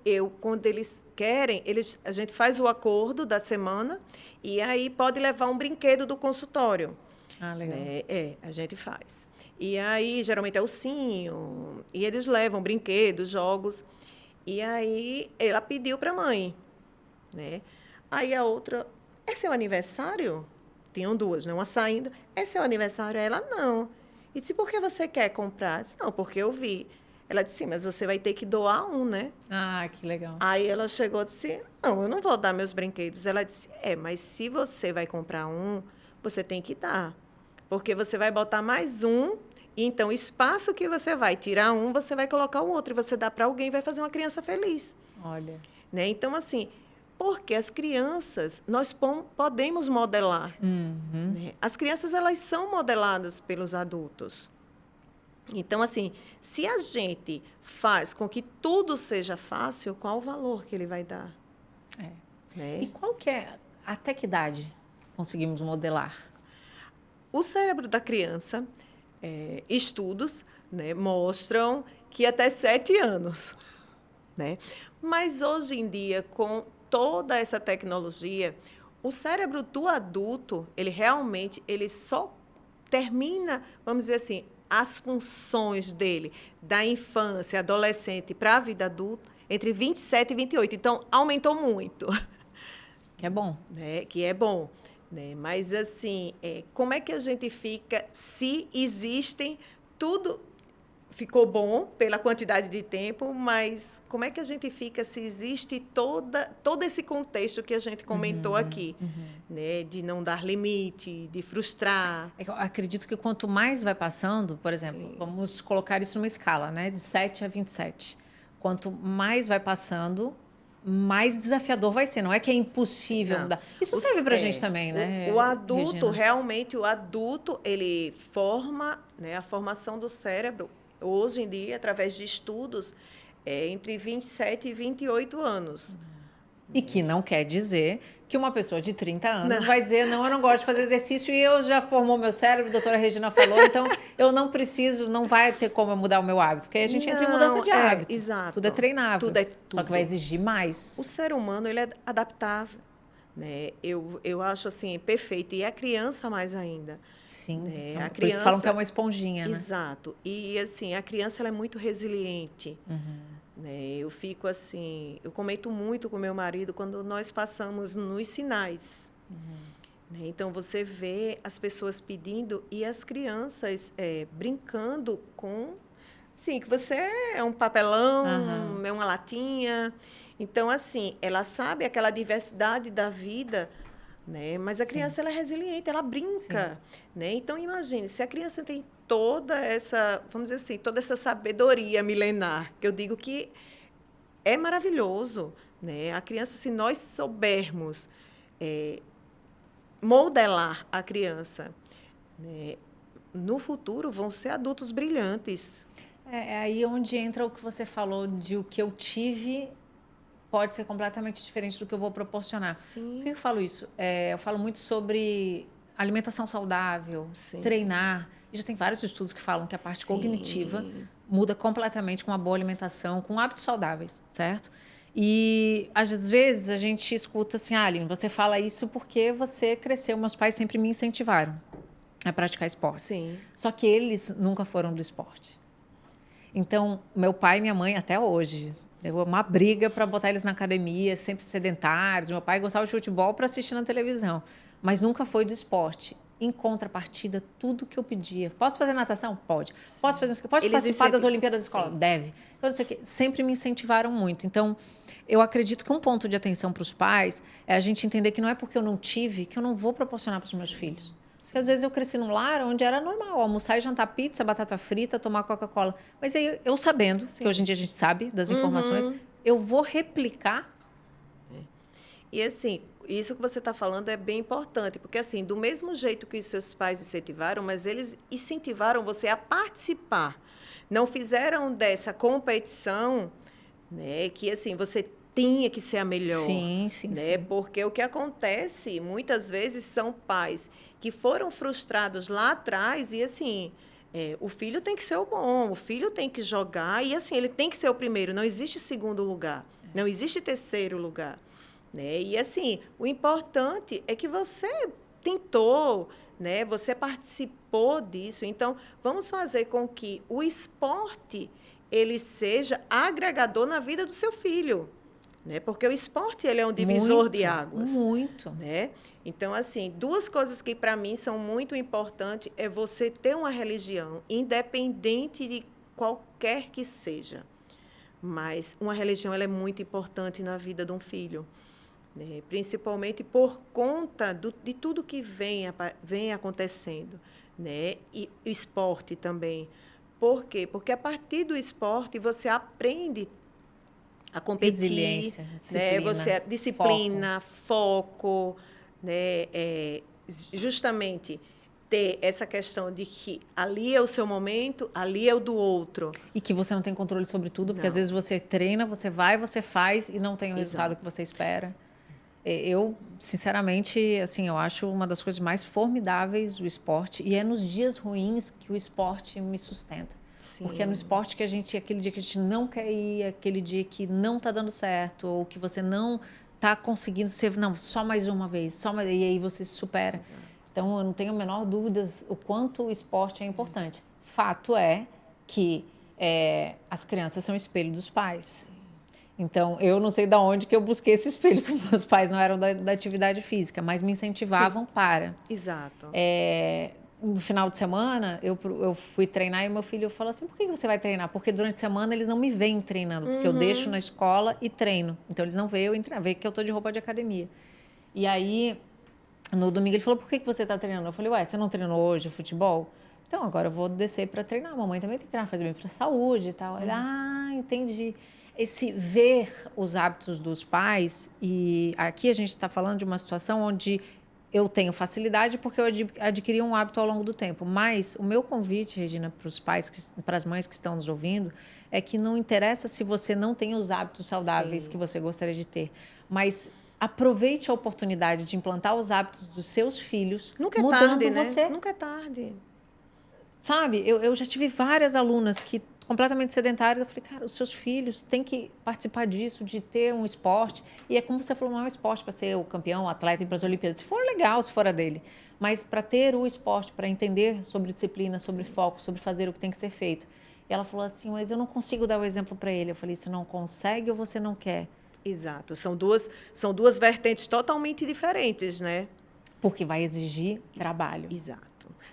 quando eles querem, a gente faz o acordo da semana e aí pode levar um brinquedo do consultório. Ah, legal. A gente faz. E aí, geralmente, é ursinho, e eles levam brinquedos, jogos. E aí, ela pediu para a mãe, né? Aí a outra, é seu aniversário? tinham duas, né? Uma saindo. É seu aniversário? Ela, não. E disse, por que você quer comprar? Eu disse, não, porque eu vi. Ela disse, sim, mas você vai ter que doar um, né? Ah, que legal. Aí ela chegou e disse, não, eu não vou dar meus brinquedos. Ela disse, mas se você vai comprar um, você tem que dar. Porque você vai botar mais um, e então o espaço que você vai tirar um, você vai colocar o outro, e você dá para alguém e vai fazer uma criança feliz. Olha. Né? Então, assim, porque as crianças, nós podemos modelar. Né? As crianças, elas são modeladas pelos adultos. Então, assim, se a gente faz com que tudo seja fácil, qual o valor que ele vai dar? Né? E qual que é, até que idade conseguimos modelar? O cérebro da criança, estudos, né, mostram que até 7 anos. Né? Mas, hoje em dia, com toda essa tecnologia, o cérebro do adulto, ele só termina, vamos dizer assim, as funções dele, da infância, adolescente para a vida adulta, entre 27 e 28. Então, aumentou muito. Que é bom. Né? Que é bom. Né? Mas, assim, como é que a gente fica se existem tudo... Ficou bom pela quantidade de tempo, mas como é que a gente fica se existe todo esse contexto que a gente comentou aqui, né? De não dar limite, de frustrar. Eu acredito que quanto mais vai passando, por exemplo, Sim. vamos colocar isso numa escala, né? De 7 a 27. Quanto mais vai passando, mais desafiador vai ser. Não é que é impossível mudar. Isso serve para a gente também, né? O adulto, Regina? realmente, o adulto, ele forma, né? A formação do cérebro, hoje em dia, através de estudos, entre 27 e 28 anos. E que não quer dizer que uma pessoa de 30 anos vai dizer, não, eu não gosto de fazer exercício e eu já formou meu cérebro, a doutora Regina falou, então eu não preciso, não vai ter como eu mudar o meu hábito. Porque aí a gente entra em mudança de hábito. Exato. Tudo é treinável. Tudo. Só que vai exigir mais. O ser humano, ele é adaptável. Né? Eu acho, assim, perfeito. E a criança mais ainda. Sim. Né? A A Por isso criança... que falam que é uma esponjinha, né? Exato. E, assim, a criança, ela é muito resiliente. Né? Eu fico assim, eu comento muito com meu marido quando nós passamos nos sinais. Né? Então, você vê as pessoas pedindo e as crianças brincando com... Sim, que você é um papelão, é uma latinha. Então, assim, ela sabe aquela diversidade da vida, né? Mas a criança, ela é resiliente, ela brinca. Né? Então, imagine, se a criança tem toda essa, vamos dizer assim, toda essa sabedoria milenar, que eu digo que é maravilhoso. Né? A criança, se nós soubermos modelar a criança, né? No futuro vão ser adultos brilhantes. É aí onde entra o que você falou de o que eu tive pode ser completamente diferente do que eu vou proporcionar. Sim. Por que eu falo isso? Eu falo muito sobre alimentação saudável, treinar. E já tem vários estudos que falam que a parte cognitiva muda completamente com uma boa alimentação, com hábitos saudáveis, certo? E, às vezes, a gente escuta assim, Aline, você fala isso porque você cresceu, meus pais sempre me incentivaram a praticar esporte. Sim. Só que eles nunca foram do esporte. Então, meu pai e minha mãe, até hoje, deu uma briga para botar eles na academia, sempre sedentários. Meu pai gostava de futebol para assistir na televisão, mas nunca foi do esporte. Em contrapartida, tudo que eu pedia. Posso fazer natação? Pode. Posso participar das Olimpíadas da escola? Deve. Eu não sei o quê. Sempre me incentivaram muito. Então, eu acredito que um ponto de atenção para os pais é a gente entender que não é porque eu não tive que eu não vou proporcionar para os meus filhos. Porque às vezes eu cresci num lar onde era normal almoçar e jantar pizza, batata frita, tomar Coca-Cola. Mas aí eu sabendo, que hoje em dia a gente sabe das informações, eu vou replicar. E assim, isso que você está falando é bem importante, porque assim, do mesmo jeito que os seus pais incentivaram, mas eles incentivaram você a participar. Não fizeram dessa competição, né, que assim, você tinha que ser a melhor. Sim. Porque o que acontece, muitas vezes, são pais que foram frustrados lá atrás e, assim, o filho tem que ser o bom, o filho tem que jogar e, assim, ele tem que ser o primeiro. Não existe segundo lugar, não existe terceiro lugar. Né? E, assim, o importante é que você tentou, né? Você participou disso. Então, vamos fazer com que o esporte ele seja agregador na vida do seu filho. né? Porque o esporte ele é um divisor de águas. Muito. Né? Então, assim, duas coisas que para mim são muito importantes é você ter uma religião, independente de qualquer que seja. Mas uma religião ela é muito importante na vida de um filho, né? Principalmente por conta de tudo que vem acontecendo, né? E o esporte também. Por quê? Porque a partir do esporte você aprende a competir, resiliência, disciplina, né? Você disciplina, foco, né? Justamente ter essa questão de que ali é o seu momento, ali é o do outro. E que você não tem controle sobre tudo, porque Não. às vezes você treina, você vai, você faz e não tem o resultado Exato. que você espera. Eu, sinceramente, assim, eu acho uma das coisas mais formidáveis do esporte, e é nos dias ruins que o esporte me sustenta. Sim. Porque é no esporte que aquele dia que a gente não quer ir, aquele dia que não está dando certo, ou que você não está conseguindo ser, não, só mais uma vez, e aí você se supera. Exato. Então, eu não tenho a menor dúvida o quanto o esporte é importante. Fato é que as crianças são espelho dos pais. Então, eu não sei de onde que eu busquei esse espelho, porque meus pais não eram da atividade física, mas me incentivavam para. Exato. No final de semana, eu fui treinar e meu filho falou assim, por que você vai treinar? Porque durante a semana eles não me veem treinando, porque eu deixo na escola e treino. Então, eles não veem eu entrar, veem que eu estou de roupa de academia. E aí, no domingo, ele falou, por que você está treinando? Eu falei, ué, você não treinou hoje futebol? Então, agora eu vou descer para treinar. A mamãe também tem que treinar, fazer bem para a saúde e tal. Ele, entendi. Esse ver os hábitos dos pais, e aqui a gente está falando de uma situação onde eu tenho facilidade porque eu adquiri um hábito ao longo do tempo. Mas o meu convite, Regina, para os pais, para as mães que estão nos ouvindo, é que não interessa se você não tem os hábitos saudáveis que você gostaria de ter, mas aproveite a oportunidade de implantar os hábitos dos seus filhos, Nunca é mudando tarde, né? você. Nunca é tarde. Sabe, eu já tive várias alunas que completamente sedentárias, eu falei, cara, os seus filhos têm que participar disso, de ter um esporte, e é como você falou, não é um esporte para ser o campeão, o atleta, ir para as Olimpíadas, se for legal, se for a dele, mas para ter o esporte, para entender sobre disciplina, sobre foco, sobre fazer o que tem que ser feito. E ela falou assim, mas eu não consigo dar o exemplo para ele. Eu falei, você não consegue ou você não quer? Exato, são duas vertentes totalmente diferentes, né? Porque vai exigir trabalho. Exato.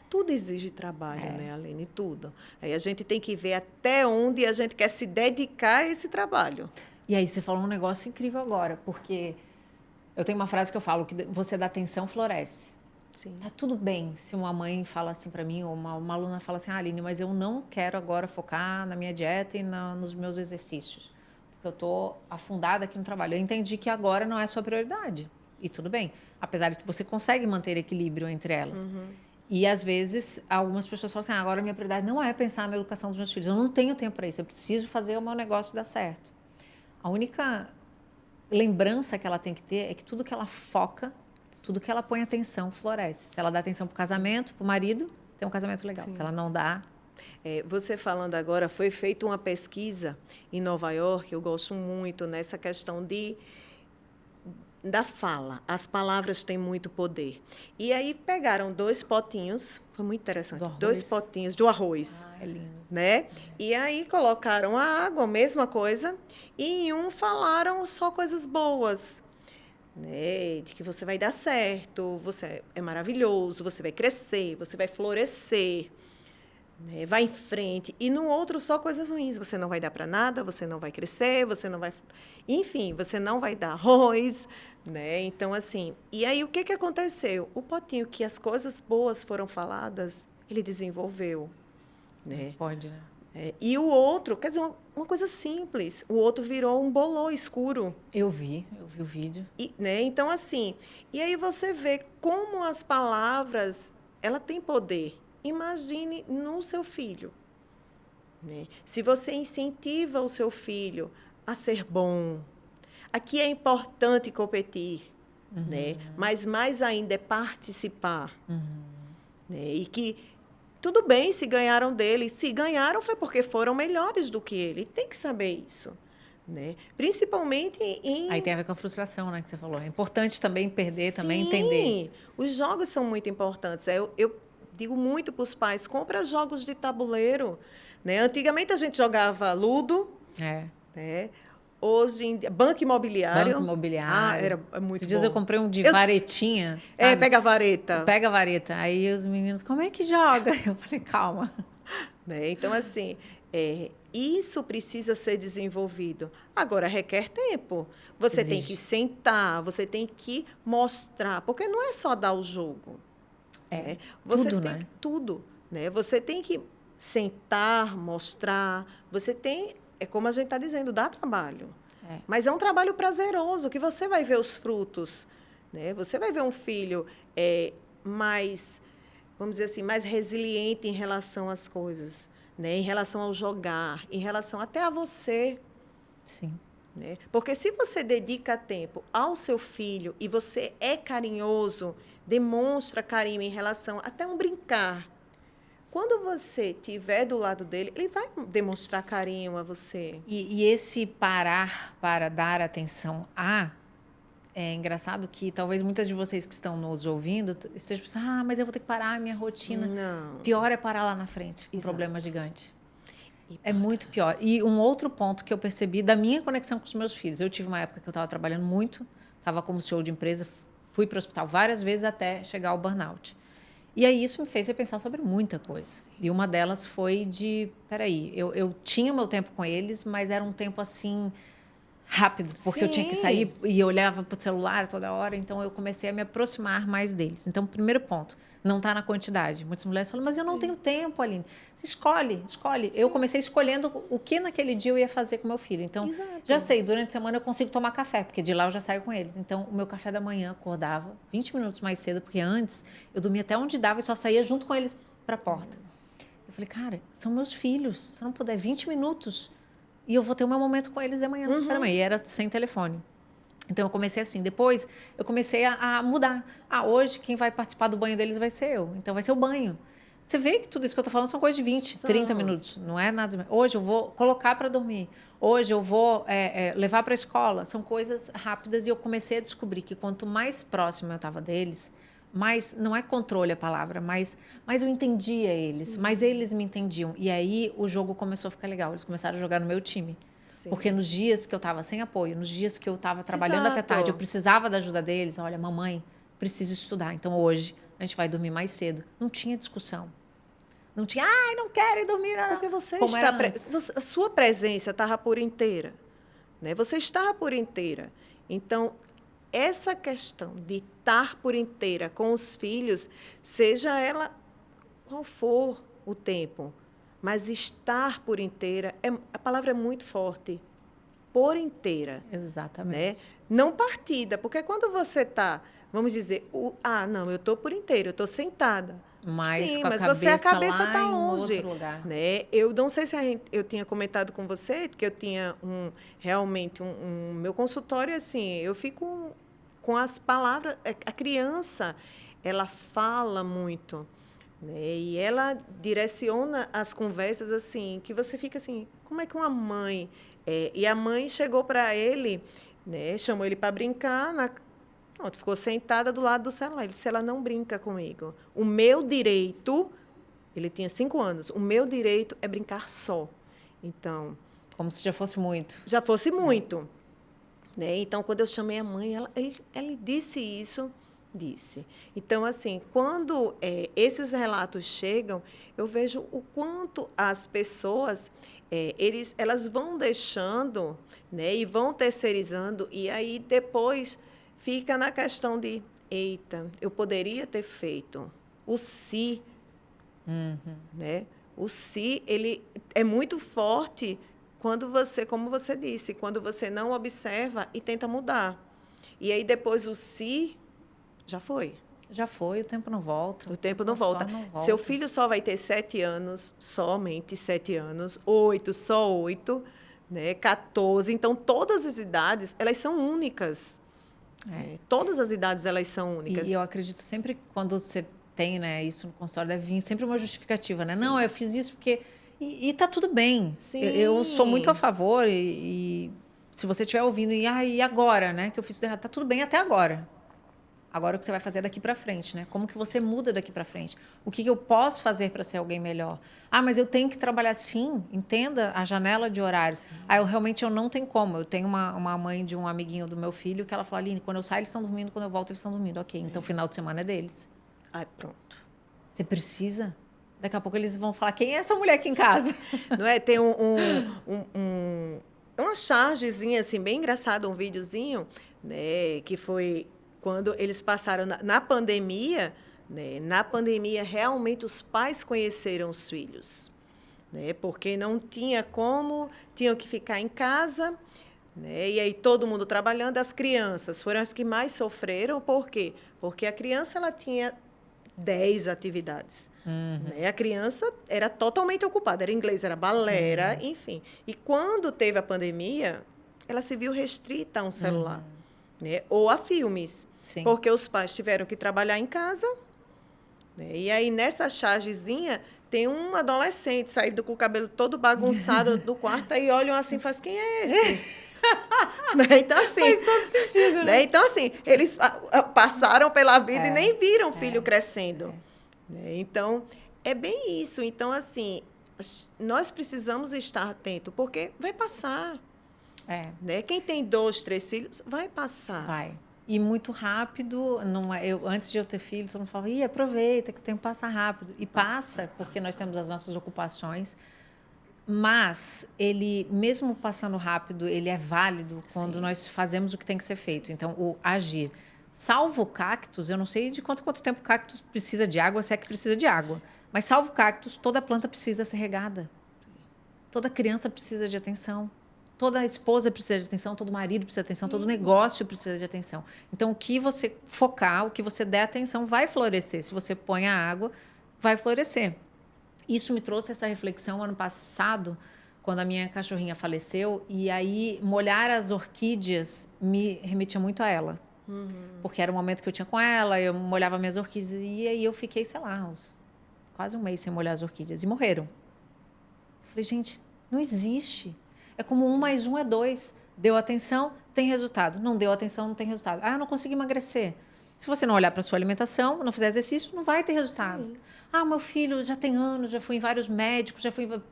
Tudo exige trabalho, né, Aline? Tudo. Aí a gente tem que ver até onde a gente quer se dedicar a esse trabalho. E aí você falou um negócio incrível agora, porque eu tenho uma frase que eu falo, que você dá atenção, floresce. Sim. Tá tudo bem se uma mãe fala assim para mim, ou uma aluna fala assim, Aline, mas eu não quero agora focar na minha dieta e nos meus exercícios, porque eu tô afundada aqui no trabalho. Eu entendi que agora não é a sua prioridade. E tudo bem, apesar de que você consegue manter equilíbrio entre elas. E, às vezes, algumas pessoas falam assim, agora a minha prioridade não é pensar na educação dos meus filhos. Eu não tenho tempo para isso, eu preciso fazer o meu negócio dar certo. A única lembrança que ela tem que ter é que tudo que ela foca, tudo que ela põe atenção, floresce. Se ela dá atenção para o casamento, para o marido, tem um casamento legal. Sim. Se ela não dá... Você falando agora, foi feita uma pesquisa em Nova York, eu gosto muito nessa questão da fala. As palavras têm muito poder. E aí pegaram 2 potinhos, foi muito interessante, 2 potinhos do arroz. É lindo. Né? E aí colocaram a água, a mesma coisa, e em um falaram só coisas boas. Né? De que você vai dar certo, você é maravilhoso, você vai crescer, você vai florescer. Né? Vai em frente. E no outro, só coisas ruins. Você não vai dar para nada, você não vai crescer, você não vai... Enfim, você não vai dar arroz, né? Então, assim... E aí, o que aconteceu? O potinho que as coisas boas foram faladas, ele desenvolveu. Né? Pode, né? E o outro, quer dizer, uma coisa simples. O outro virou um bolô escuro. Eu vi o vídeo. Né? Então, assim... E aí você vê como as palavras, ela tem poder. Imagine no seu filho. Né? Se você incentiva o seu filho a ser bom, aqui é importante competir, né? Mas mais ainda é participar. Né? E que tudo bem se ganharam dele. Se ganharam foi porque foram melhores do que ele. Tem que saber isso. Né? Principalmente em... Aí tem a ver com a frustração, né, que você falou. É importante também perder, também Sim, entender. Os jogos são muito importantes. Eu digo muito para os pais, compra jogos de tabuleiro. Né? Antigamente a gente jogava ludo. Né? Hoje em dia, banco imobiliário. Banco imobiliário. Era muito Esses dias bom. eu comprei um de varetinha, Pega a vareta. Pega a vareta. Aí os meninos, como é que joga? Eu falei, calma. Né? Então, assim, isso precisa ser desenvolvido. Agora, requer tempo. Você tem que sentar, você tem que mostrar, porque não é só dar o jogo. Né? Você tudo, tem né? Tudo. Né? Você tem que sentar, mostrar. Você tem, como a gente está dizendo, dá trabalho. Mas é um trabalho prazeroso, que você vai ver os frutos. Né? Você vai ver um filho mais, vamos dizer assim, mais resiliente em relação às coisas. Né? Em relação ao jogar, em relação até a você. Sim. Né? Porque se você dedica tempo ao seu filho e você é carinhoso, demonstra carinho em relação até um brincar. Quando você estiver do lado dele, ele vai demonstrar carinho a você. E esse parar para dar atenção é engraçado que talvez muitas de vocês que estão nos ouvindo estejam pensando, mas eu vou ter que parar a minha rotina. Não. Pior é parar lá na frente, um problema gigante. É muito pior. E um outro ponto que eu percebi da minha conexão com os meus filhos. Eu tive uma época que eu estava trabalhando muito, estava como CEO de empresa, fui para o hospital várias vezes até chegar ao burnout. E aí isso me fez repensar sobre muita coisa. Sim. E uma delas foi peraí, eu tinha meu tempo com eles, mas era um tempo assim rápido, porque eu tinha que sair e eu olhava para o celular toda hora, então eu comecei a me aproximar mais deles. Então, primeiro ponto, não está na quantidade. Muitas mulheres falam, mas eu não tenho tempo, Aline. Você escolhe. Sim. Eu comecei escolhendo o que naquele dia eu ia fazer com meu filho. Então, já sei, durante a semana eu consigo tomar café, porque de lá eu já saio com eles. Então, o meu café da manhã acordava 20 minutos mais cedo, porque antes eu dormia até onde dava e só saía junto com eles para a porta. Eu falei, cara, são meus filhos, se eu não puder 20 minutos... E eu vou ter o meu momento com eles de manhã no café da manhã. E era sem telefone. Então, eu comecei assim. Depois, eu comecei a mudar. Hoje, quem vai participar do banho deles vai ser eu. Então, vai ser o banho. Você vê que tudo isso que eu estou falando são coisas de 20, 30 minutos. Não é nada. Hoje, eu vou colocar para dormir. Hoje, eu vou levar para a escola. São coisas rápidas. E eu comecei a descobrir que quanto mais próximo eu estava deles... Mas não é controle a palavra, mas eu entendia eles, mas eles me entendiam. E aí o jogo começou a ficar legal. Eles começaram a jogar no meu time. Sim. Porque nos dias que eu estava sem apoio, nos dias que eu estava trabalhando até tarde, eu precisava da ajuda deles. Olha, mamãe, preciso estudar. Então hoje a gente vai dormir mais cedo. Não tinha discussão. Não tinha, não quero ir dormir. Não. Porque a sua presença estava por inteira. Né? Você estava por inteira. Então, essa questão de estar por inteira com os filhos, seja ela qual for o tempo, mas estar por inteira, a palavra é muito forte, por inteira. Exatamente. Né? Não partida, porque quando você está, vamos dizer, não, eu estou por inteira, eu estou sentada. Mas sim, com mas a cabeça está longe. Outro lugar. Né? Eu não sei se eu tinha comentado com você que eu tinha realmente meu consultório, assim, eu fico com as palavras. A criança, ela fala muito, né? E ela direciona as conversas assim, que você fica assim, como é que uma mãe... e a mãe chegou para ele, né? Chamou ele para brincar, pronto, ficou sentada do lado do celular. Ele disse, ela não brinca comigo. O meu direito, ele tinha 5 anos, o meu direito é brincar só. Então... Como se já fosse muito. Já fosse muito. Né? Então, quando eu chamei a mãe, ela disse isso, disse. Então, assim, quando esses relatos chegam, eu vejo o quanto as pessoas, elas vão deixando, né? E vão terceirizando, e aí depois... Fica na questão de, eita, eu poderia ter feito. O se, né? O se, ele é muito forte quando você, como você disse, quando você não observa e tenta mudar. E aí depois o se, já foi. Já foi, o tempo não volta. O tempo não volta. Seu filho só vai ter 7 anos, somente 7 anos, 8, só 8, né? 14. Então, todas as idades, elas são únicas. Todas as idades elas são únicas. E eu acredito sempre que quando você tem, né, isso no consultório, deve vir sempre uma justificativa, né? Sim. Não, eu fiz isso porque... E tá tudo bem. Sim. Eu sou muito a favor e se você estiver ouvindo, e agora, né, que eu fiz isso errado, tá tudo bem até agora. Agora o que você vai fazer daqui para frente, né? Como que você muda daqui para frente? O que eu posso fazer para ser alguém melhor? Ah, mas eu tenho que trabalhar sim. Entenda a janela de horários. Ah, eu não tenho como. Eu tenho uma mãe de um amiguinho do meu filho que ela fala, Aline, quando eu saio eles estão dormindo, quando eu volto eles estão dormindo. Ok, então final de semana é deles. Ai, pronto. Você precisa. Daqui a pouco eles vão falar, quem é essa mulher aqui em casa? Não é? Tem uma chargezinha, assim, bem engraçada, um videozinho, né, que foi quando eles passaram na pandemia, né, na pandemia, realmente, os pais conheceram os filhos, né, porque não tinha como, tinham que ficar em casa, né, e aí todo mundo trabalhando, as crianças foram as que mais sofreram, por quê? Porque a criança ela tinha 10 atividades. Né? A criança era totalmente ocupada, era inglês, era balé, era, enfim. E quando teve a pandemia, ela se viu restrita a um celular, né? Ou a filmes, Sim. porque os pais tiveram que trabalhar em casa, né? E aí, nessa chargezinha, tem um adolescente saído com o cabelo todo bagunçado do quarto, aí olham assim e fazem, quem é esse? Né? Então, assim, faz todo sentido, né? Então, assim, eles passaram pela vida e nem viram o filho crescendo. Né? Então, é bem isso. Então, assim, nós precisamos estar atentos, porque vai passar. Né? Quem tem 2, 3 filhos, vai passar. Vai. E muito rápido. Antes de eu ter filhos, eu não falava, aproveita que o tempo passa rápido. E passa, porque nós temos as nossas ocupações. Mas ele, mesmo passando rápido, ele é válido quando nós fazemos o que tem que ser feito. Então, o agir. Salvo cactos, eu não sei de quanto tempo o cactus precisa de água, se é que precisa de água. Mas salvo cactus, toda planta precisa ser regada. Toda criança precisa de atenção. Toda esposa precisa de atenção, todo marido precisa de atenção, todo negócio precisa de atenção. Então, o que você focar, o que você der atenção, vai florescer. Se você põe a água, vai florescer. Isso me trouxe essa reflexão ano passado, quando a minha cachorrinha faleceu, e aí molhar as orquídeas me remetia muito a ela. Porque era o momento que eu tinha com ela, eu molhava minhas orquídeas, e aí eu fiquei, sei lá, quase um mês sem molhar as orquídeas, e morreram. Falei, gente, não existe. É como 1 mais 1 é 2. Deu atenção, tem resultado. Não deu atenção, não tem resultado. Ah, não consegui emagrecer. Se você não olhar para a sua alimentação, não fizer exercício, não vai ter resultado. Sim. Ah, o meu filho já tem anos, já fui em vários médicos,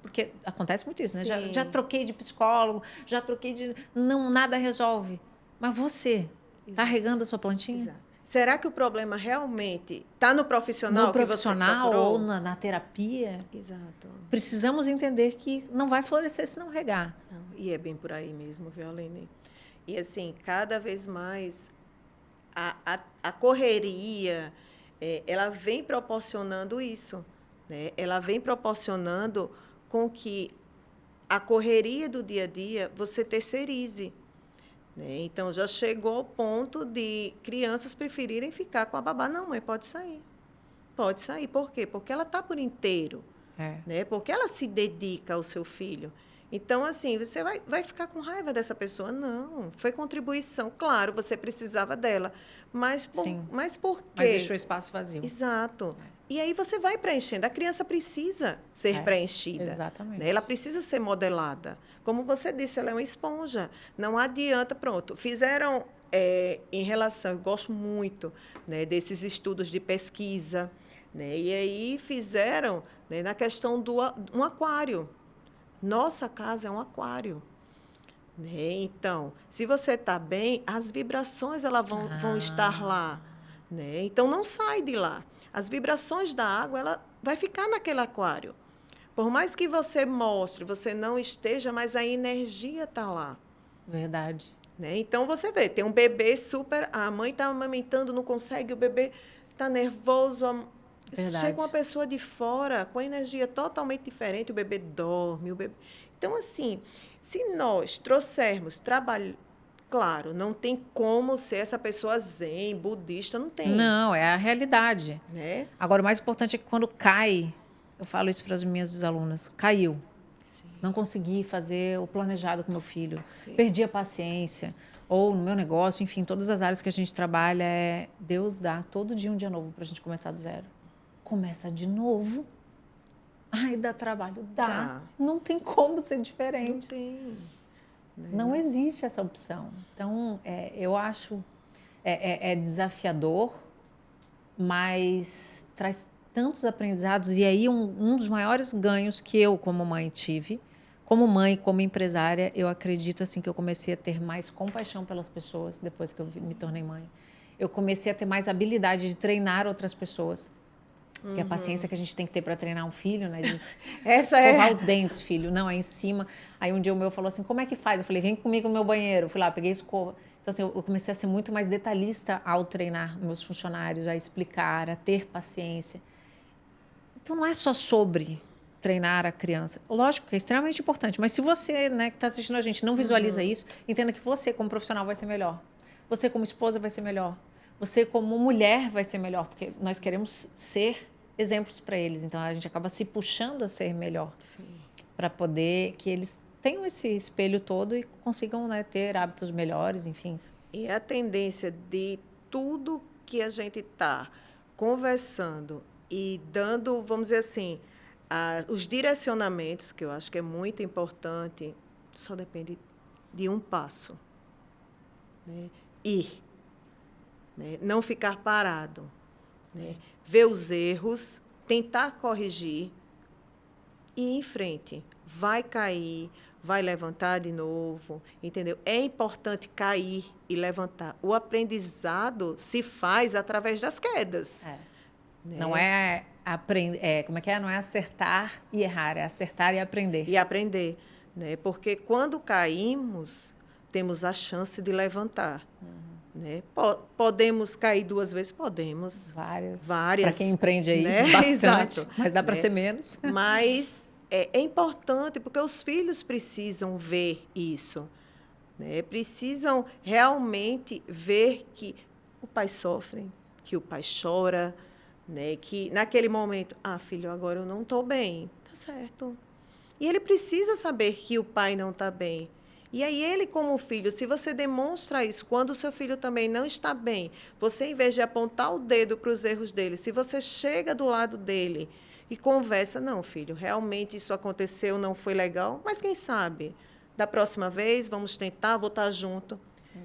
porque acontece muito isso, né? Já troquei de psicólogo, já troquei de... Não, nada resolve. Mas você está regando a sua plantinha? Exato. Será que o problema realmente está no profissional? No profissional ou na terapia? Exato. Precisamos entender que não vai florescer se não regar. Não, e é bem por aí mesmo, viu, Aline? E, assim, cada vez mais a correria, ela vem proporcionando isso. Né? Ela vem proporcionando com que a correria do dia a dia você terceirize. Né? Então, já chegou ao ponto de crianças preferirem ficar com a babá. Não, mãe, pode sair. Pode sair. Por quê? Porque ela está por inteiro. Né? Porque ela se dedica ao seu filho. Então, assim, você vai ficar com raiva dessa pessoa? Não, foi contribuição. Claro, você precisava dela. Mas por quê? Mas deixou espaço vazio. Exato. E aí você vai preenchendo. A criança precisa ser preenchida. Exatamente. Né? Ela precisa ser modelada. Como você disse, ela é uma esponja. Não adianta, pronto. Fizeram, em relação, eu gosto muito, né, desses estudos de pesquisa, né? E aí fizeram, né, na questão do um aquário. Nossa casa é um aquário. Né? Então, se você está bem, as vibrações elas vão estar lá. Né? Então, não sai de lá. As vibrações da água ela vai ficar naquele aquário. Por mais que você mostre, você não esteja, mas a energia está lá. Verdade. Né? Então, você vê, tem um bebê super... A mãe está amamentando, não consegue, o bebê está nervoso... Verdade. Chega uma pessoa de fora com energia totalmente diferente, o bebê dorme. Então, assim, se nós trouxermos trabalho... Claro, não tem como ser essa pessoa zen, budista, não tem. Não, é a realidade. Né? Agora, o mais importante é que quando cai, eu falo isso para as minhas alunas, caiu. Sim. Não consegui fazer o planejado com meu filho, perdi a paciência. Ou no meu negócio, enfim, todas as áreas que a gente trabalha, Deus dá todo dia um dia novo para a gente começar do zero. Começa de novo. Ai, dá trabalho. Dá. Não tem como ser diferente. Não tem. Não existe essa opção. Então, eu acho é desafiador, mas traz tantos aprendizados. E aí, um dos maiores ganhos que eu, como mãe, tive, como mãe, como empresária, eu acredito assim que eu comecei a ter mais compaixão pelas pessoas depois que eu me tornei mãe. Eu comecei a ter mais habilidade de treinar outras pessoas. Que é a paciência que a gente tem que ter para treinar um filho, né? De escovar os dentes, filho. Não, é em cima. Aí um dia o meu falou assim, como é que faz? Eu falei, vem comigo no meu banheiro. Eu fui lá, peguei a escova. Então, assim, eu comecei a ser muito mais detalhista ao treinar meus funcionários, a explicar, a ter paciência. Então, não é só sobre treinar a criança. Lógico que é extremamente importante, mas se você, né, que está assistindo a gente, não visualiza isso, entenda que você, como profissional, vai ser melhor. Você, como esposa, vai ser melhor. Você, como mulher, vai ser melhor, porque nós queremos ser exemplos para eles. Então, a gente acaba se puxando a ser melhor para poder que eles tenham esse espelho todo e consigam, né, ter hábitos melhores, enfim. E a tendência de tudo que a gente está conversando e dando, vamos dizer assim, os direcionamentos, que eu acho que é muito importante, só depende de um passo. Né? Ir. Né? Não ficar parado, né? Ver os erros, tentar corrigir e ir em frente. Vai cair, vai levantar de novo, entendeu? É importante cair e levantar. O aprendizado se faz através das quedas. Né? Não é aprender, como é que é? Não é acertar e errar, é acertar e aprender. E aprender, né? Porque quando caímos, temos a chance de levantar. Né? Podemos cair 2 vezes? Podemos. Várias. Para quem empreende aí, né? bastante. Exato. Mas dá para ser menos. Mas é importante, porque os filhos precisam ver isso. Né? Precisam realmente ver que o pai sofre, que o pai chora, né? Que naquele momento, filho, agora eu não estou bem. Tá certo. E ele precisa saber que o pai não está bem. E aí ele, como filho, se você demonstra isso, quando o seu filho também não está bem, você, em vez de apontar o dedo para os erros dele, se você chega do lado dele e conversa, não, filho, realmente isso aconteceu, não foi legal, mas quem sabe, da próxima vez, vamos tentar, vou estar junto.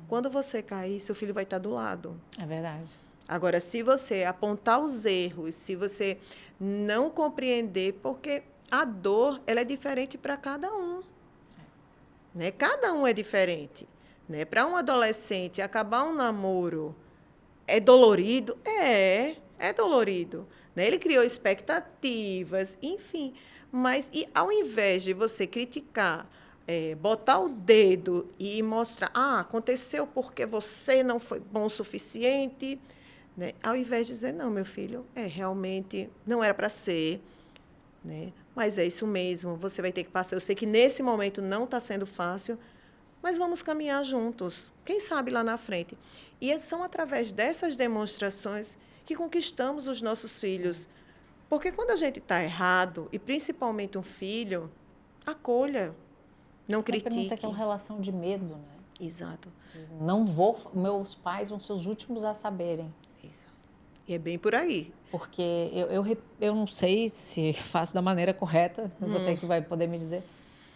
Quando você cair, seu filho vai estar do lado. É verdade. Agora, se você apontar os erros, se você não compreender, porque a dor, ela é diferente para cada um. Né? Cada um é diferente. Né? Para um adolescente, acabar um namoro é dolorido? É dolorido. Né? Ele criou expectativas, enfim. Mas ao invés de você criticar, botar o dedo e mostrar, aconteceu porque você não foi bom o suficiente, né? Ao invés de dizer, não, meu filho, realmente não era para ser, né? Mas é isso mesmo, você vai ter que passar. Eu sei que nesse momento não está sendo fácil, mas vamos caminhar juntos. Quem sabe lá na frente. E são através dessas demonstrações que conquistamos os nossos filhos. Porque quando a gente está errado, e principalmente um filho, acolha, não critique. Não tem aquela relação de medo, né? Exato. Não vou, meus pais vão ser os últimos a saberem. E é bem por aí. Porque eu não sei se faço da maneira correta, você que vai poder me dizer,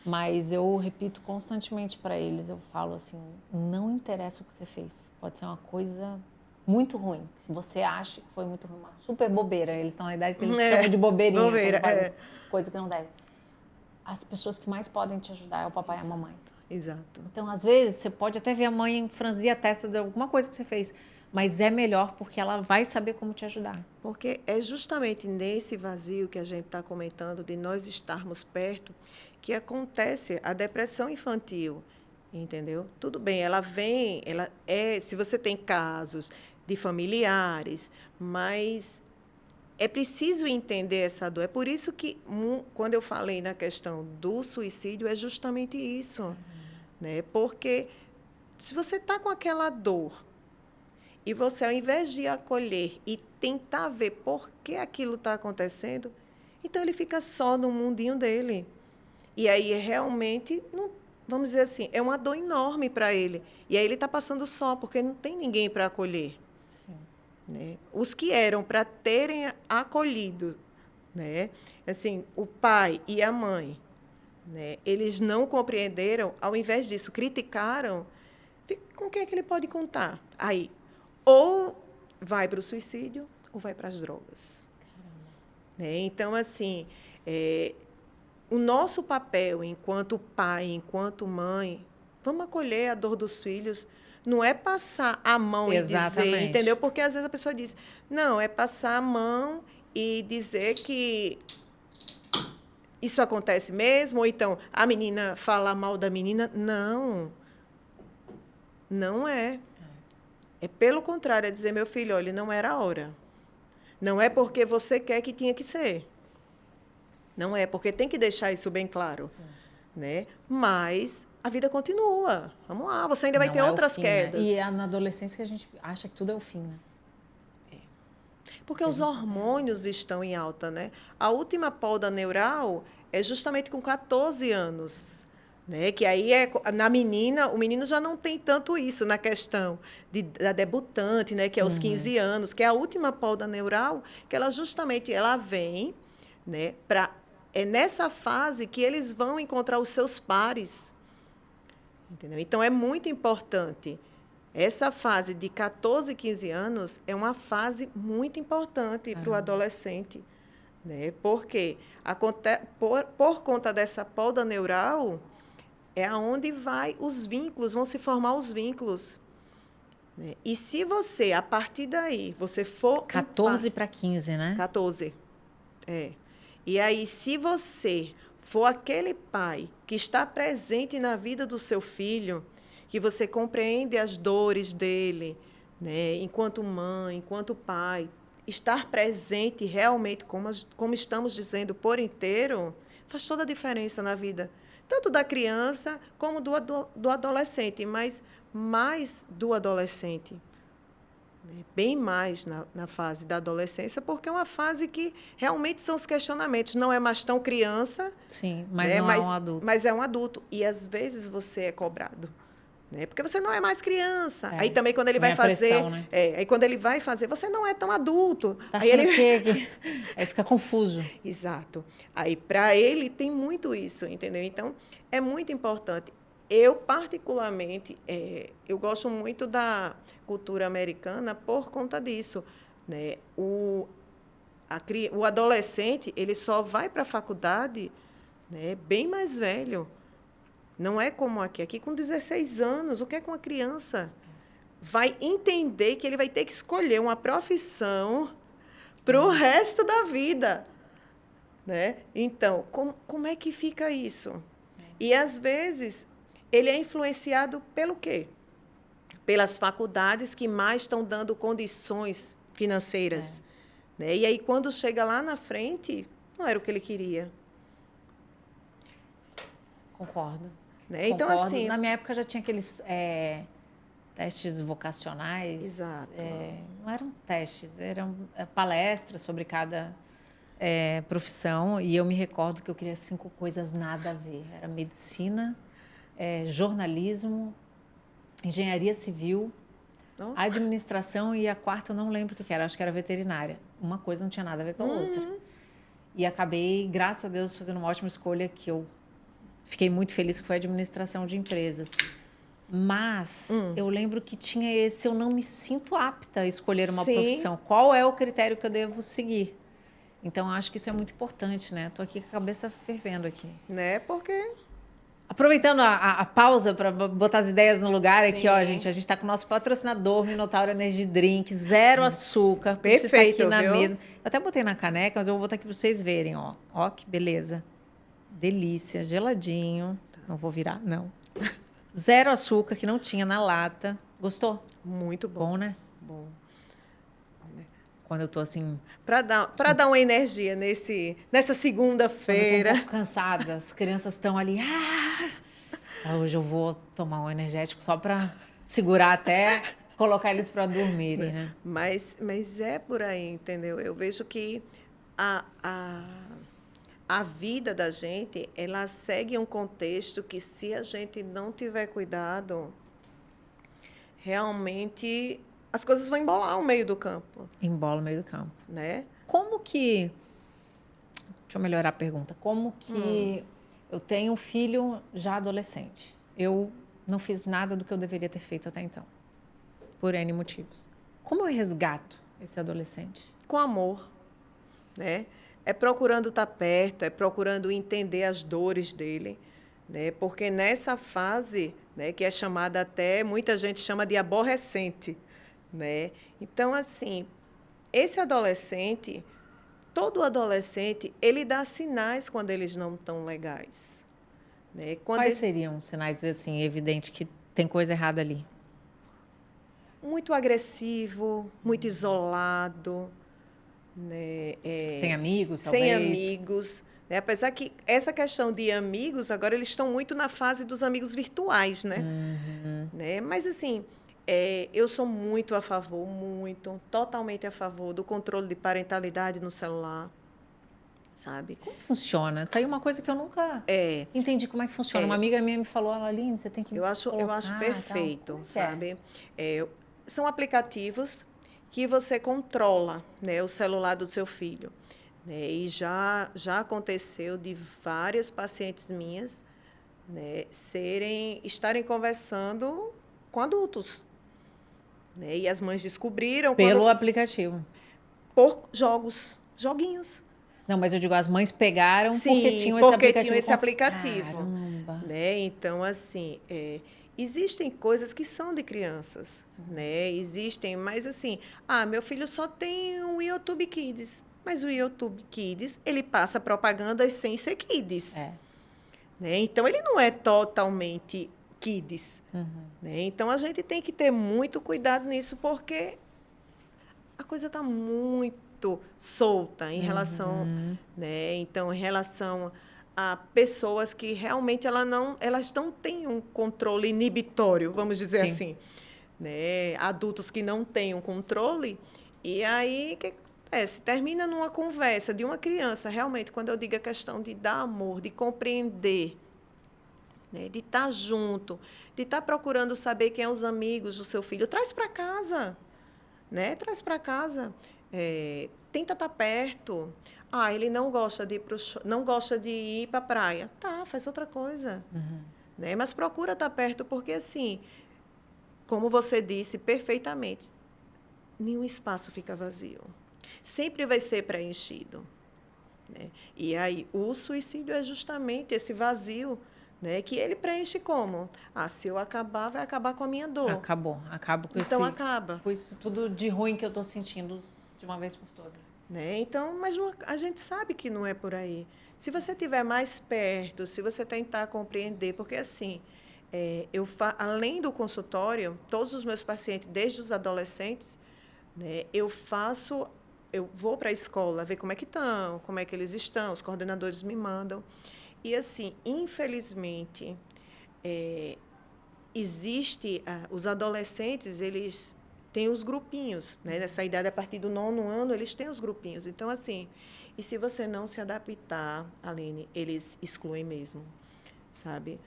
mas eu repito constantemente para eles, eu falo assim, não interessa o que você fez, pode ser uma coisa muito ruim. Se você acha que foi muito ruim, uma super bobeira, eles estão na idade que eles chamam de bobeirinha, bobeira, coisa que não deve. As pessoas que mais podem te ajudar é o papai e a mamãe. Exato. Então, às vezes, você pode até ver a mãe franzir a testa de alguma coisa que você fez, mas é melhor porque ela vai saber como te ajudar. Porque é justamente nesse vazio que a gente está comentando, de nós estarmos perto, que acontece a depressão infantil, entendeu? Tudo bem, ela vem, se você tem casos de familiares, mas é preciso entender essa dor. É por isso que, quando eu falei na questão do suicídio, é justamente isso. Né? Porque se você está com aquela dor, e você, ao invés de acolher e tentar ver por que aquilo está acontecendo, então ele fica só no mundinho dele. E aí, realmente, vamos dizer assim, é uma dor enorme para ele. E aí ele está passando só, porque não tem ninguém para acolher. Sim. Né? Os que eram para terem acolhido, né? Assim, o pai e a mãe, né? Eles não compreenderam, ao invés disso, criticaram, com quem é que ele pode contar? Aí, ou vai para o suicídio ou vai para as drogas. Né? Então, assim, o nosso papel enquanto pai, enquanto mãe, vamos acolher a dor dos filhos, não é passar a mão e dizer, entendeu? Porque às vezes a pessoa diz, não, é passar a mão e dizer que isso acontece mesmo, ou então a menina falar mal da menina. Não, não é. É pelo contrário, é dizer, meu filho, olha, não era a hora. Não é porque você quer que tinha que ser. Não é, porque tem que deixar isso bem claro. Né? Mas a vida continua. Vamos lá, você ainda vai ter outras quedas. Né? E é na adolescência que a gente acha que tudo é o fim, né? Porque os hormônios estão em alta, né? A última poda neural é justamente com 14 anos. Né? Que aí, na menina, o menino já não tem tanto isso na questão da debutante, né? Que é aos 15 anos, que é a última poda neural, que ela justamente vem, né? É nessa fase que eles vão encontrar os seus pares. Entendeu? Então, é muito importante. Essa fase de 14, 15 anos é uma fase muito importante para o adolescente. Né? Porque por conta dessa poda neural, é onde vão se formar os vínculos. Né? E se você, a partir daí, você for... 14 para 15, né? 14. E aí, se você for aquele pai que está presente na vida do seu filho, que você compreende as dores dele, né? Enquanto mãe, enquanto pai, estar presente realmente, como estamos dizendo, por inteiro, faz toda a diferença na vida, tanto da criança como do adolescente, mas mais do adolescente. Bem mais na fase da adolescência, porque é uma fase que realmente são os questionamentos. Não é mais tão criança. Sim, mas não é um adulto. Mas é um adulto. E, às vezes, você é cobrado. Né? Porque você não é mais criança. Aí, também, quando ele vai fazer... Pressão, né? Aí, quando ele vai fazer, você não é tão adulto. Tá achando que... Aí fica confuso. Exato. Aí, para ele, tem muito isso, entendeu? Então, é muito importante. Eu, particularmente, eu gosto muito da cultura americana por conta disso. Né? O adolescente, ele só vai para a faculdade, né, bem mais velho. Não é como aqui. Aqui, com 16 anos, o que é que uma criança vai entender que ele vai ter que escolher uma profissão para o resto da vida? Né? Então, como é que fica isso? E, às vezes, ele é influenciado pelo quê? Pelas faculdades que mais estão dando condições financeiras. Né? E aí, quando chega lá na frente, não era o que ele queria. Concordo. Né? Então, assim, na minha época já tinha aqueles testes vocacionais. Exato. Não eram testes, eram palestras sobre cada profissão. E eu me recordo que eu queria 5 coisas nada a ver. Era medicina, jornalismo, engenharia civil, administração e a quarta eu não lembro o que era. Acho que era veterinária. Uma coisa não tinha nada a ver com a outra. E acabei, graças a Deus, fazendo uma ótima escolha que eu fiquei muito feliz, que foi a administração de empresas. Mas eu lembro que tinha esse, eu não me sinto apta a escolher uma profissão. Qual é o critério que eu devo seguir? Então, acho que isso é muito importante, né? Estou aqui com a cabeça fervendo aqui. Né? Porque... Aproveitando a pausa para botar as ideias no lugar aqui, ó, gente. A gente está com o nosso patrocinador, Minotauro Energy Drink, 0 açúcar. Perfeito, aqui na viu? mesa. Eu até botei na caneca, mas eu vou botar aqui para vocês verem, ó. Ó, que beleza. Delícia, geladinho. Não vou virar, não. 0 açúcar, que não tinha na lata. Gostou? Muito bom. Bom, né? Bom. Quando eu tô assim... Para dar uma energia nessa segunda-feira. Eu tô um pouco cansada. As crianças estão ali... Hoje eu vou tomar um energético só para segurar até colocar eles para dormirem, né? Mas é por aí, entendeu? Eu vejo que a vida da gente, ela segue um contexto que, se a gente não tiver cuidado, realmente as coisas vão embolar o meio do campo. Embola o meio do campo. Né? Como que... Deixa eu melhorar a pergunta. Como que eu tenho um filho já adolescente? Eu não fiz nada do que eu deveria ter feito até então, por N motivos. Como eu resgato esse adolescente? Com amor, né? É procurando estar perto, é procurando entender as dores dele, né? Porque nessa fase, né, que é chamada até, muita gente chama de aborrecente, né? Então, assim, esse adolescente, todo adolescente, ele dá sinais quando eles não estão legais, né? Quais seriam os sinais, assim, evidentes que tem coisa errada ali? Muito agressivo, muito isolado, né? Sem amigos, sem talvez? amigos, né? Apesar que essa questão de amigos, agora eles estão muito na fase dos amigos virtuais, né? Né? Mas, assim, eu sou muito a favor, totalmente a favor do controle de parentalidade no celular, sabe? Como funciona? Tá aí uma coisa que eu nunca entendi como é que funciona. Uma amiga minha me falou, Aline, você tem que eu acho perfeito, tal. sabe? São aplicativos que você controla, né, o celular do seu filho. Né? E já aconteceu de várias pacientes minhas, né, estarem conversando com adultos. Né? E as mães descobriram... Pelo aplicativo. Por joguinhos. Não, mas eu digo, as mães pegaram porque tinham esse aplicativo. Tinham esse aplicativo. Caramba. Né? Então, assim, existem coisas que são de crianças, né? Existem, mas assim, meu filho só tem o YouTube Kids. Mas o YouTube Kids, ele passa propagandas sem ser Kids. Né? Então, ele não é totalmente Kids. Né? Então, a gente tem que ter muito cuidado nisso, porque a coisa está muito solta em relação, né? Então, em relação a pessoas que realmente elas não têm um controle inibitório, vamos dizer assim, né? Adultos que não têm um controle, e aí o que acontece? Termina numa conversa de uma criança, realmente, quando eu digo a questão de dar amor, de compreender, né? De estar junto, de estar procurando saber quem são os amigos do seu filho, traz para casa. Né? Traz para casa, tenta estar perto. Ele não gosta de ir para a praia. Tá, faz outra coisa. Né? Mas procura estar perto, porque, assim, como você disse perfeitamente, nenhum espaço fica vazio. Sempre vai ser preenchido. Né? E aí, o suicídio é justamente esse vazio, né? Que ele preenche como? Se eu acabar, vai acabar com a minha dor. Acabo com então, acaba. Com isso tudo de ruim que eu estou sentindo de uma vez por todas. Né? Então, mas a gente sabe que não é por aí. Se você estiver mais perto, se você tentar compreender, porque assim, além do consultório, todos os meus pacientes, desde os adolescentes, né, eu vou para a escola ver como é que estão, como é que eles estão, os coordenadores me mandam. E, assim, infelizmente, os adolescentes, eles têm os grupinhos, né? Nessa idade, a partir do 9º ano, eles têm os grupinhos. Então, assim, e se você não se adaptar, Aline, eles excluem mesmo, sabe?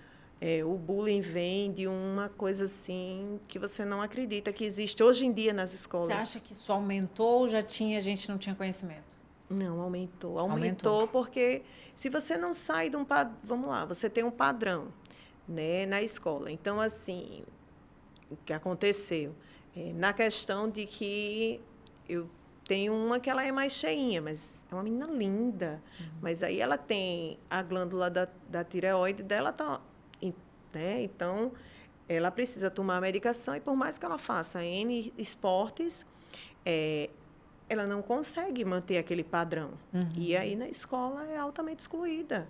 O bullying vem de uma coisa, assim, que você não acredita que existe hoje em dia nas escolas. Você acha que isso aumentou ou a gente não tinha conhecimento? Não, aumentou porque se você não sai de um padrão... Vamos lá, você tem um padrão, né, na escola. Então, assim, o que aconteceu? Na questão de que eu tenho uma que ela é mais cheinha, mas é uma menina linda. Mas aí ela tem a glândula da tireoide dela, né? Então, ela precisa tomar a medicação e, por mais que ela faça N esportes, ela não consegue manter aquele padrão. E aí, na escola, é altamente excluída.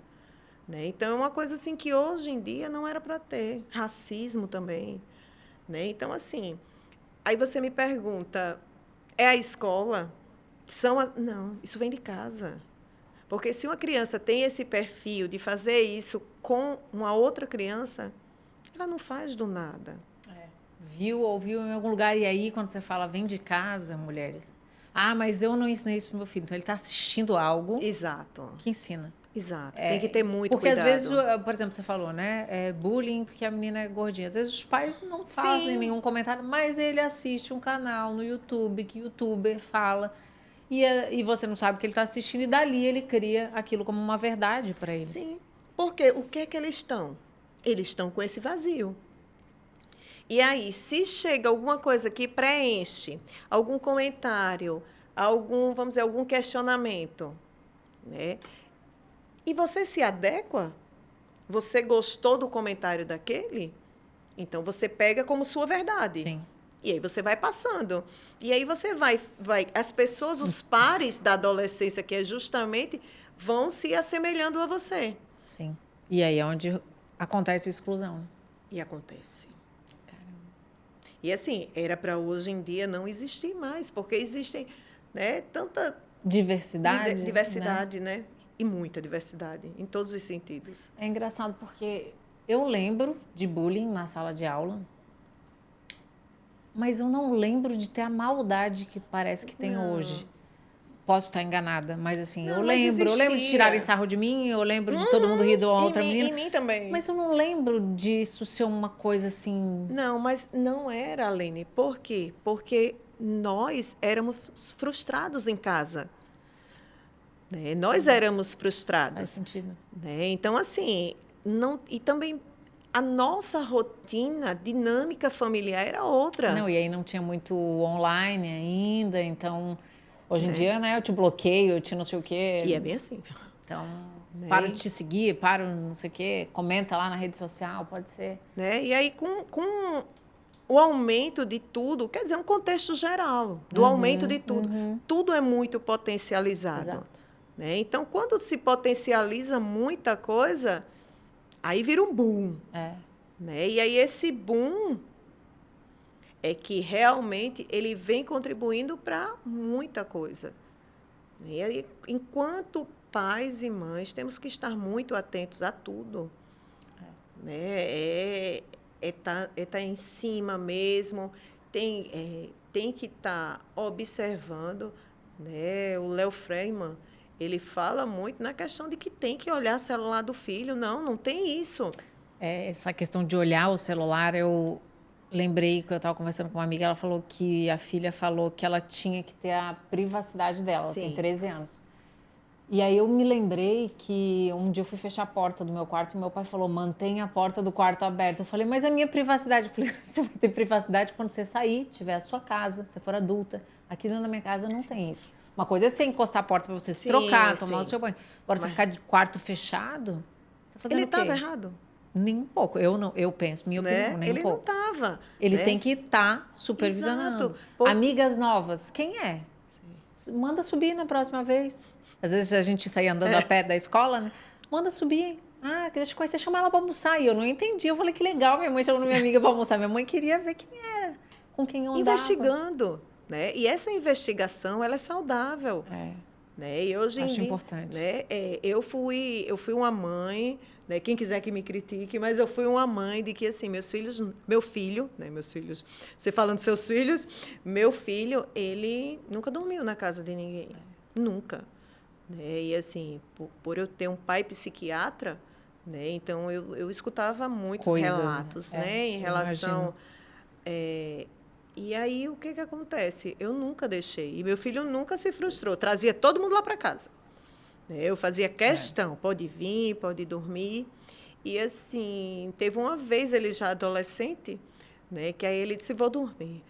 Né? Então, é uma coisa assim que hoje em dia não era para ter. Racismo também. Né? Então, assim, aí você me pergunta, é a escola? Não, isso vem de casa. Porque se uma criança tem esse perfil de fazer isso com uma outra criança, ela não faz do nada. Ouviu em algum lugar, e aí, quando você fala, vem de casa, mulheres... mas eu não ensinei isso para o meu filho. Então, ele está assistindo algo Exato. que ensina. Exato. Tem que ter muito porque, cuidado. Porque, às vezes, por exemplo, você falou, né? Bullying porque a menina é gordinha. Às vezes, os pais não fazem nenhum comentário, mas ele assiste um canal no YouTube, que o youtuber fala, e você não sabe o que ele está assistindo, e dali ele cria aquilo como uma verdade para ele. Sim. Porque o que é que eles estão? Eles estão com esse vazio. E aí, se chega alguma coisa que preenche algum comentário, vamos dizer, algum questionamento, né? E você se adequa? Você gostou do comentário daquele? Então, você pega como sua verdade. Sim. E aí você vai passando. E aí você vai... As pessoas, os pares da adolescência, que é justamente, vão se assemelhando a você. Sim. E aí é onde acontece a exclusão. E acontece. E assim, era para hoje em dia não existir mais, porque existem, né, tanta Diversidade. diversidade, né? E muita diversidade, em todos os sentidos. É engraçado porque eu lembro de bullying na sala de aula, mas eu não lembro de ter a maldade que parece que tem hoje. Posso estar enganada, mas assim, Não, eu mas lembro de existia. tirarem sarro de mim, eu lembro de todo mundo rir de uma outra menina. Em mim também. Mas eu não lembro disso ser uma coisa assim. Não, mas não era, Alene. Por quê? Porque nós éramos frustrados em casa. Né? Nós éramos frustrados. Faz sentido. Né? Então, assim, não, e também a nossa rotina, dinâmica familiar era outra. Não, e aí não tinha muito online ainda, então hoje em dia, né, eu te bloqueio, eu te não sei o quê. E é bem assim. Então, Né? paro de te seguir, paro não sei o quê, comenta lá na rede social, pode ser. Né? E aí, com o aumento de tudo, quer dizer, um contexto geral, do aumento de tudo. Tudo é muito potencializado. Exato. Né? Então, quando se potencializa muita coisa, aí vira um boom. É. Né? E aí esse boom é que realmente ele vem contribuindo para muita coisa. E aí, enquanto pais e mães, temos que estar muito atentos a tudo. Né? Tá em cima mesmo, tem que estar observando. Né? O Léo Freiman, ele fala muito na questão de que tem que olhar o celular do filho. Não tem isso. Essa questão de olhar o celular, eu lembrei que eu estava conversando com uma amiga, ela falou que a filha falou que ela tinha que ter a privacidade dela, ela tem 13 anos. E aí eu me lembrei que um dia eu fui fechar a porta do meu quarto e meu pai falou, mantenha a porta do quarto aberta. Eu falei, mas a minha privacidade? Eu falei, você vai ter privacidade quando você sair, tiver a sua casa, você for adulta. Aqui dentro da minha casa não tem isso. Uma coisa é você encostar a porta para você se trocar, tomar o seu banho. Agora, você ficar de quarto fechado, você tá fazendo Ele o quê? estava errado. Nem um pouco. Eu penso, minha opinião, nem Ele um pouco. não estava. Ele né? tem que estar supervisionando. Amigas novas, quem é? Manda subir na próxima vez. Às vezes a gente sai andando a pé da escola, né? Manda subir. Ah, deixa eu conhecer, chama ela para almoçar. E eu não entendi. Eu falei, que legal, minha mãe chamando minha amiga para almoçar. Minha mãe queria ver quem era, com quem eu andava. Investigando. Né? E essa investigação, ela é saudável. Né? E hoje Acho importante. Né? Eu fui uma mãe, né? Quem quiser que me critique, mas eu fui uma mãe de que, assim, meu filho, né? Meus filhos, você falando dos seus filhos, meu filho, ele nunca dormiu na casa de ninguém. Nunca. Né? E, assim, por eu ter um pai psiquiatra, né? Então, eu escutava muitos relatos, né? Em relação... E aí, o que acontece? Eu nunca deixei. E meu filho nunca se frustrou. Trazia todo mundo lá para casa. Eu fazia questão. Pode vir, pode dormir. E, assim, teve uma vez, ele já adolescente, né? Que aí ele disse, vou dormir.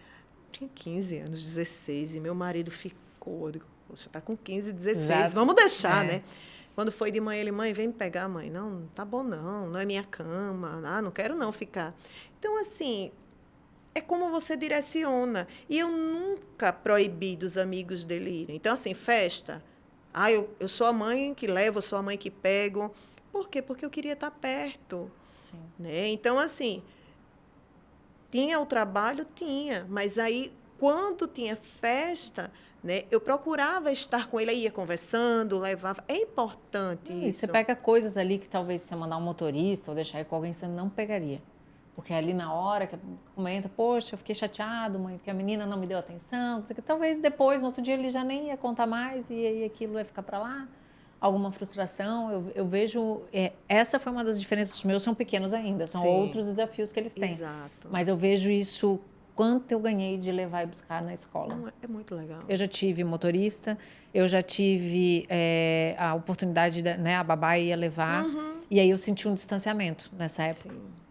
Tinha 15 anos, 16. E meu marido ficou... Eu digo, poxa, tá com 15, 16. Vamos deixar, né? Quando foi de manhã, ele, mãe, vem me pegar, mãe. Não tá bom, não é minha cama. Não quero não ficar. Então, assim... É como você direciona. E eu nunca proibi dos amigos dele irem. Então, assim, festa. Eu sou a mãe que levo, eu sou a mãe que pego. Por quê? Porque eu queria estar perto. Sim. Né? Então, assim, tinha o trabalho? Tinha. Mas aí, quando tinha festa, né, eu procurava estar com ele, aí ia conversando, levava. É importante isso. Você pega coisas ali que talvez você mandar um motorista ou deixar ir com alguém, você não pegaria. Porque ali na hora que comenta, poxa, eu fiquei chateado, mãe, porque a menina não me deu atenção. Talvez depois, no outro dia, ele já nem ia contar mais e aí aquilo ia ficar para lá. Alguma frustração. Eu vejo... essa foi uma das diferenças. Os meus são pequenos ainda, são outros desafios que eles têm. Exato. Mas eu vejo isso, quanto eu ganhei de levar e buscar na escola. É muito legal. Eu já tive motorista, eu já tive a oportunidade, né, a babá ia levar. E aí eu senti um distanciamento nessa época. Sim.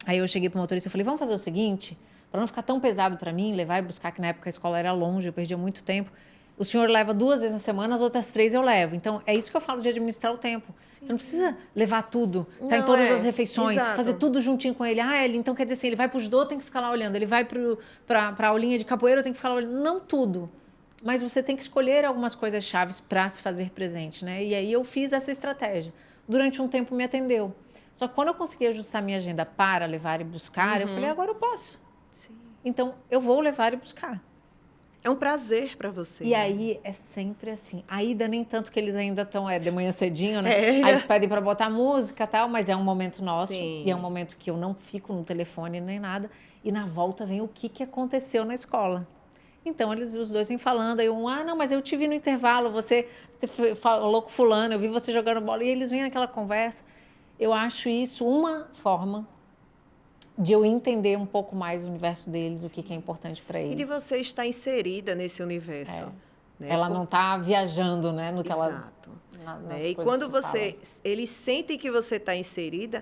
Aí eu cheguei pro motorista e falei, vamos fazer o seguinte, para não ficar tão pesado para mim, levar e buscar, que na época a escola era longe, eu perdia muito tempo. O senhor leva 2 vezes na semana, as outras 3 eu levo. Então, é isso que eu falo de administrar o tempo. Sim. Você não precisa levar tudo, tá em todas as refeições, fazer tudo juntinho com ele. Ah, ele, então quer dizer assim, ele vai pro judô, tem que ficar lá olhando. Ele vai pra aulinha de capoeira, tem que ficar lá olhando. Não tudo. Mas você tem que escolher algumas coisas chaves para se fazer presente, né? E aí eu fiz essa estratégia. Durante um tempo me atendeu. Só que quando eu consegui ajustar minha agenda para levar e buscar, eu falei, agora eu posso. Sim. Então, eu vou levar e buscar. É um prazer para você. E aí é sempre assim. A ida nem tanto que eles ainda estão de manhã cedinho, né? Aí eles pedem para botar música e tal, mas é um momento nosso. Sim. E é um momento que eu não fico no telefone nem nada. E na volta vem o que aconteceu na escola. Então, os dois vêm falando. Aí não, mas eu te vi no intervalo, você falou com fulano, eu vi você jogando bola. E eles vêm naquela conversa. Eu acho isso uma forma de eu entender um pouco mais o universo deles, o que é importante para eles. E de você estar inserida nesse universo. Né? Ela não está viajando, né, no que Exato. E quando eles sentem que você está inserida,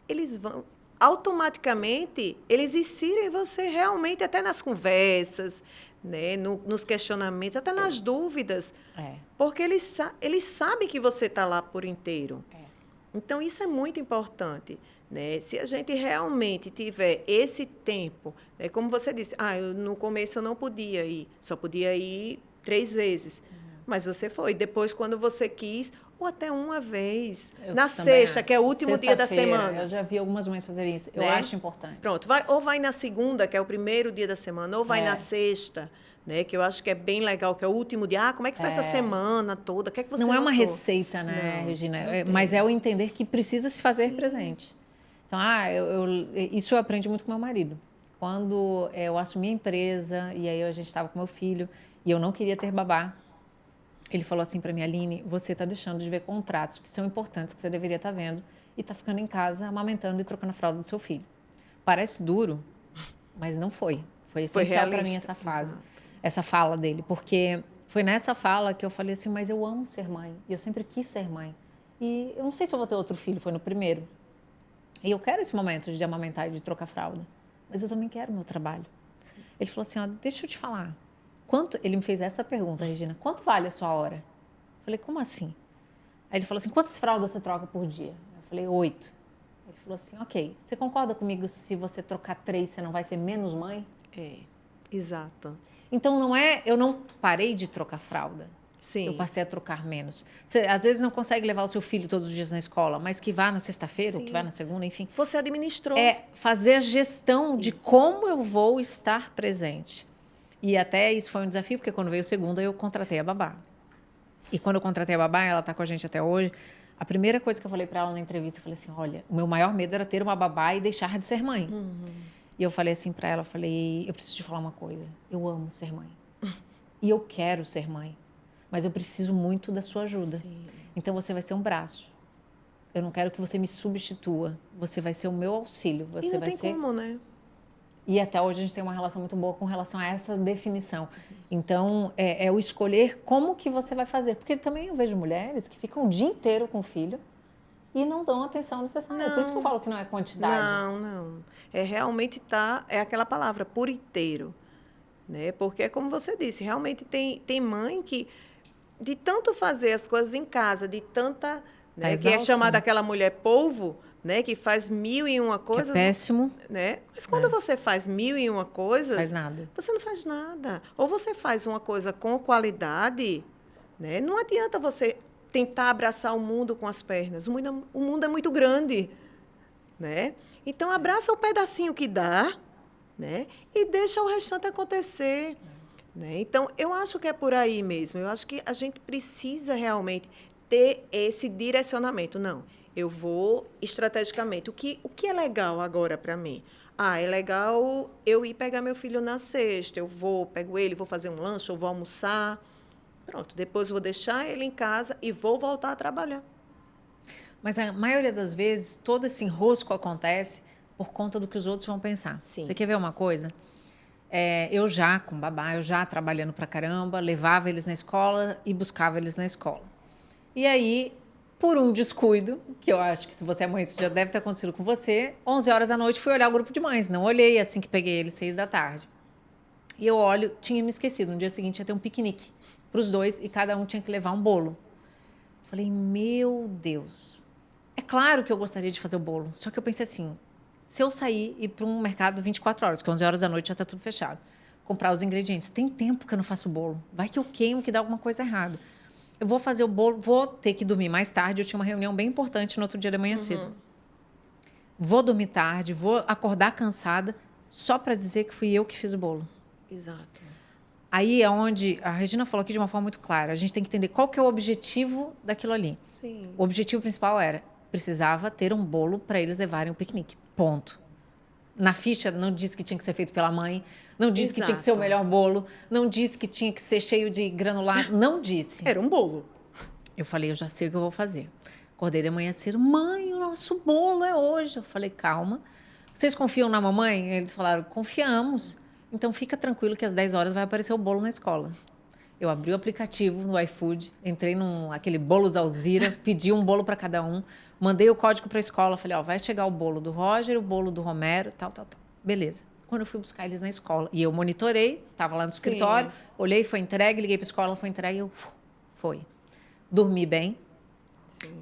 eles vão automaticamente, eles inserem você realmente até nas conversas, né, nos questionamentos, até nas dúvidas. Porque eles sabem que você está lá por inteiro. Então, isso é muito importante. Né? Se a gente realmente tiver esse tempo, né? Como você disse, no começo eu não podia ir, só podia ir 3 vezes. Mas você foi. Depois, quando você quis, ou até uma vez. Na sexta, que é o último dia da semana. Eu já vi algumas mães fazerem isso. Eu acho importante. Pronto. Ou vai na segunda, que é o primeiro dia da semana, ou vai na sexta. Né, que eu acho que é bem legal, que é o último dia. Como é que foi essa semana toda? O que é que você não é uma receita, né, Regina? Mas é o entender que precisa se fazer presente. Então, isso eu aprendi muito com meu marido. Quando eu assumi a empresa, e aí a gente estava com meu filho, e eu não queria ter babá, ele falou assim para mim, Aline, você está deixando de ver contratos que são importantes, que você deveria estar vendo, e está ficando em casa, amamentando e trocando a fralda do seu filho. Parece duro, mas não foi. Foi essencial para mim essa fase. Exato. Essa fala dele, porque foi nessa fala que eu falei assim, mas eu amo ser mãe, e eu sempre quis ser mãe. E eu não sei se eu vou ter outro filho, foi no primeiro. E eu quero esse momento de amamentar e de trocar fralda, mas eu também quero o meu trabalho. Sim. Ele falou assim, deixa eu te falar, ele me fez essa pergunta, Regina, quanto vale a sua hora? Eu falei, como assim? Aí ele falou assim, quantas fraldas você troca por dia? Eu falei, 8. Ele falou assim, ok, você concorda comigo se você trocar 3, você não vai ser menos mãe? Exato. Então, eu não parei de trocar fralda. Sim. Eu passei a trocar menos. Você, às vezes, não consegue levar o seu filho todos os dias na escola, mas que vá na sexta-feira, ou que vá na segunda, enfim. Você administrou. Fazer a gestão de como eu vou estar presente. E até isso foi um desafio, porque quando veio o segundo, eu contratei a babá. E quando eu contratei a babá, ela está com a gente até hoje, a primeira coisa que eu falei para ela na entrevista, eu falei assim, olha, o meu maior medo era ter uma babá e deixar de ser mãe. E eu falei assim para ela, eu preciso te falar uma coisa, eu amo ser mãe. E eu quero ser mãe. Mas eu preciso muito da sua ajuda. Sim. Então, você vai ser um braço. Eu não quero que você me substitua. Você vai ser o meu auxílio. Você não tem como, né? E até hoje a gente tem uma relação muito boa com relação a essa definição. Então, é o escolher como que você vai fazer. Porque também eu vejo mulheres que ficam o dia inteiro com o filho e não dão a atenção necessária. Não. Por isso que eu falo que não é quantidade. Não. Realmente é aquela palavra, por inteiro. Né? Porque, como você disse, realmente tem mãe que, de tanto fazer as coisas em casa, de tanta... Né, que é chamada aquela mulher polvo, né, que faz 1001 coisas. Que é péssimo. Né? Mas quando você faz 1001 coisas... Faz nada. Você não faz nada. Ou você faz uma coisa com qualidade, né? Não adianta você tentar abraçar o mundo com as pernas. O mundo é muito grande. Né? Então, abraça o pedacinho que dá, né? E deixa o restante acontecer. Né? Então, eu acho que é por aí mesmo. Eu acho que a gente precisa realmente ter esse direcionamento. Não, eu vou estrategicamente. O que é legal agora para mim? É legal eu ir pegar meu filho na sexta. Eu pego ele, vou fazer um lanche, eu vou almoçar. Pronto, depois eu vou deixar ele em casa e vou voltar a trabalhar. Mas a maioria das vezes, todo esse enrosco acontece por conta do que os outros vão pensar. Sim. Você quer ver uma coisa? Eu já, com babá, trabalhando pra caramba, levava eles na escola e buscava eles na escola. E aí, Por um descuido, que eu acho que se você é mãe, isso já deve ter acontecido com você, 11 horas da noite fui olhar o grupo de mães. Não olhei assim que peguei ele, 6 da tarde. E eu olho, tinha me esquecido. No dia seguinte ia ter um piquenique para os dois e cada um tinha que levar um bolo. Falei, meu Deus. É claro que eu gostaria de fazer o bolo, só que eu pensei assim, se eu sair e ir para um mercado 24 horas, que 11 horas da noite já está tudo fechado, comprar os ingredientes, tem tempo que eu não faço o bolo. Vai que eu queimo, que dá alguma coisa errada. Eu vou fazer o bolo, vou ter que dormir mais tarde. Eu tinha uma reunião bem importante no outro dia da manhã cedo. Vou dormir tarde, vou acordar cansada, só para dizer que fui eu que fiz o bolo. Exato. Aí é onde a Regina falou aqui de uma forma muito clara. A gente tem que entender qual que é o objetivo daquilo ali. Sim. O objetivo principal precisava ter um bolo para eles levarem o piquenique. Ponto. Na ficha não disse que tinha que ser feito pela mãe, não disse que tinha que ser o melhor bolo, não disse que tinha que ser cheio de granulado, não disse. Era um bolo. Eu falei, eu já sei o que eu vou fazer. Acordei de manhã cedo, mãe, o nosso bolo é hoje. Eu falei, calma. Vocês confiam na mamãe? Eles falaram, confiamos. Então fica tranquilo que às 10 horas vai aparecer o bolo na escola. Eu abri o aplicativo no iFood, entrei aquele Bolos Alzira, pedi um bolo para cada um, mandei o código para a escola, falei, ó, vai chegar o bolo do Roger, o bolo do Romero, tal. Beleza. Quando eu fui buscar eles na escola, e eu monitorei, estava lá no escritório, olhei, foi entregue, liguei para a escola, foi entregue, foi. Dormi bem,